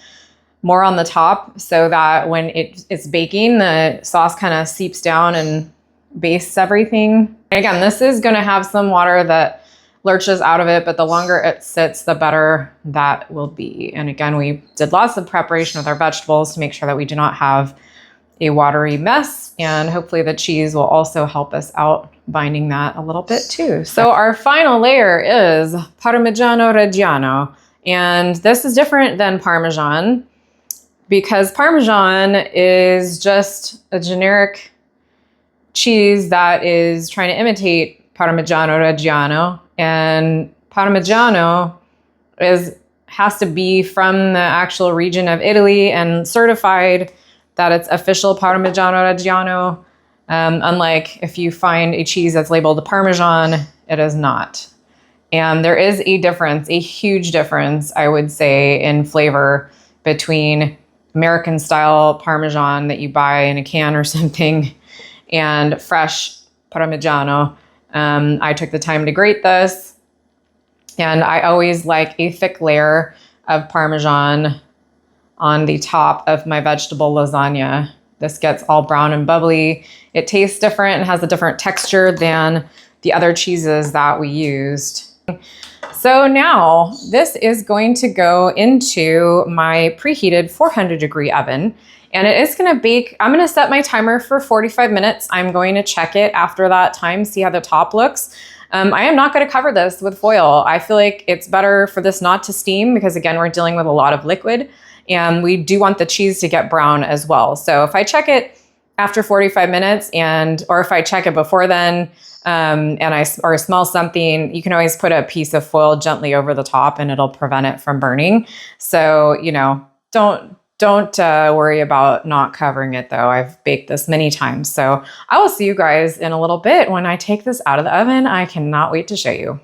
more on the top so that when it's baking, the sauce kind of seeps down and bastes everything. Again, this is gonna have some water that lurches out of it, but the longer it sits, the better that will be. And again, we did lots of preparation with our vegetables to make sure that we do not have a watery mess. And hopefully the cheese will also help us out binding that a little bit too. So our final layer is Parmigiano Reggiano. And this is different than Parmesan because Parmesan is just a generic cheese that is trying to imitate Parmigiano Reggiano. And Parmigiano has to be from the actual region of Italy and certified that it's official Parmigiano Reggiano. Unlike if you find a cheese that's labeled Parmesan, it is not. And there is a difference, a huge difference, I would say, in flavor between American style Parmesan that you buy in a can or something and fresh Parmigiano. I took the time to grate this, and I always like a thick layer of Parmesan on the top of my vegetable lasagna. This gets all brown and bubbly. It tastes different and has a different texture than the other cheeses that we used. So now this is going to go into my preheated 400-degree oven. And it is gonna bake, I'm gonna set my timer for 45 minutes. I'm going to check it after that time, see how the top looks. I am not gonna cover this with foil. I feel like it's better for this not to steam because again, we're dealing with a lot of liquid and we do want the cheese to get brown as well. So if I check it after 45 minutes or if I check it before then, or smell something, you can always put a piece of foil gently over the top and it'll prevent it from burning. So, don't worry about not covering it though. I've baked this many times. So I will see you guys in a little bit when I take this out of the oven. I cannot wait to show you.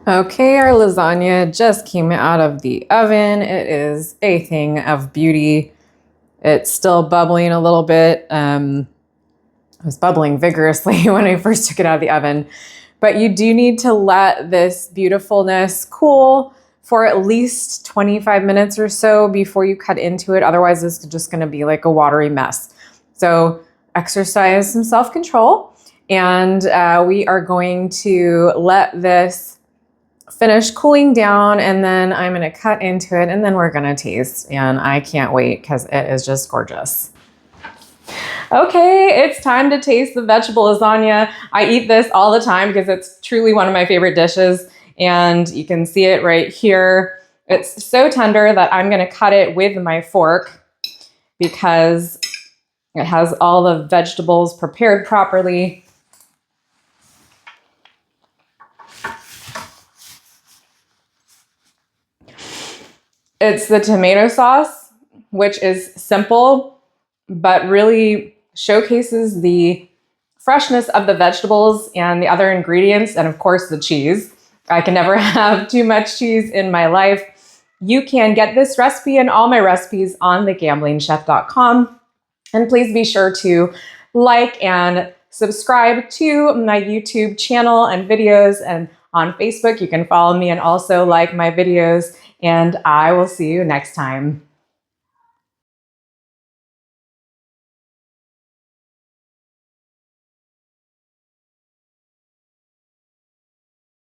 Okay, our lasagna just came out of the oven. It is a thing of beauty. It's still bubbling a little bit. It was bubbling vigorously when I first took it out of the oven. But you do need to let this beautifulness cool for at least 25 minutes or so before you cut into it. Otherwise, it's just gonna be like a watery mess. So exercise some self-control. And we are going to let this finish cooling down and then I'm gonna cut into it and then we're gonna taste. And I can't wait because it is just gorgeous. Okay, it's time to taste the vegetable lasagna. I eat this all the time because it's truly one of my favorite dishes. And you can see it right here. It's so tender that I'm gonna cut it with my fork because it has all the vegetables prepared properly. It's the tomato sauce, which is simple, but really showcases the freshness of the vegetables and the other ingredients, and of course the cheese. I can never have too much cheese in my life. You can get this recipe and all my recipes on thegamblingchef.com. And please be sure to like and subscribe to my YouTube channel and videos. And on Facebook, you can follow me and also like my videos. And I will see you next time.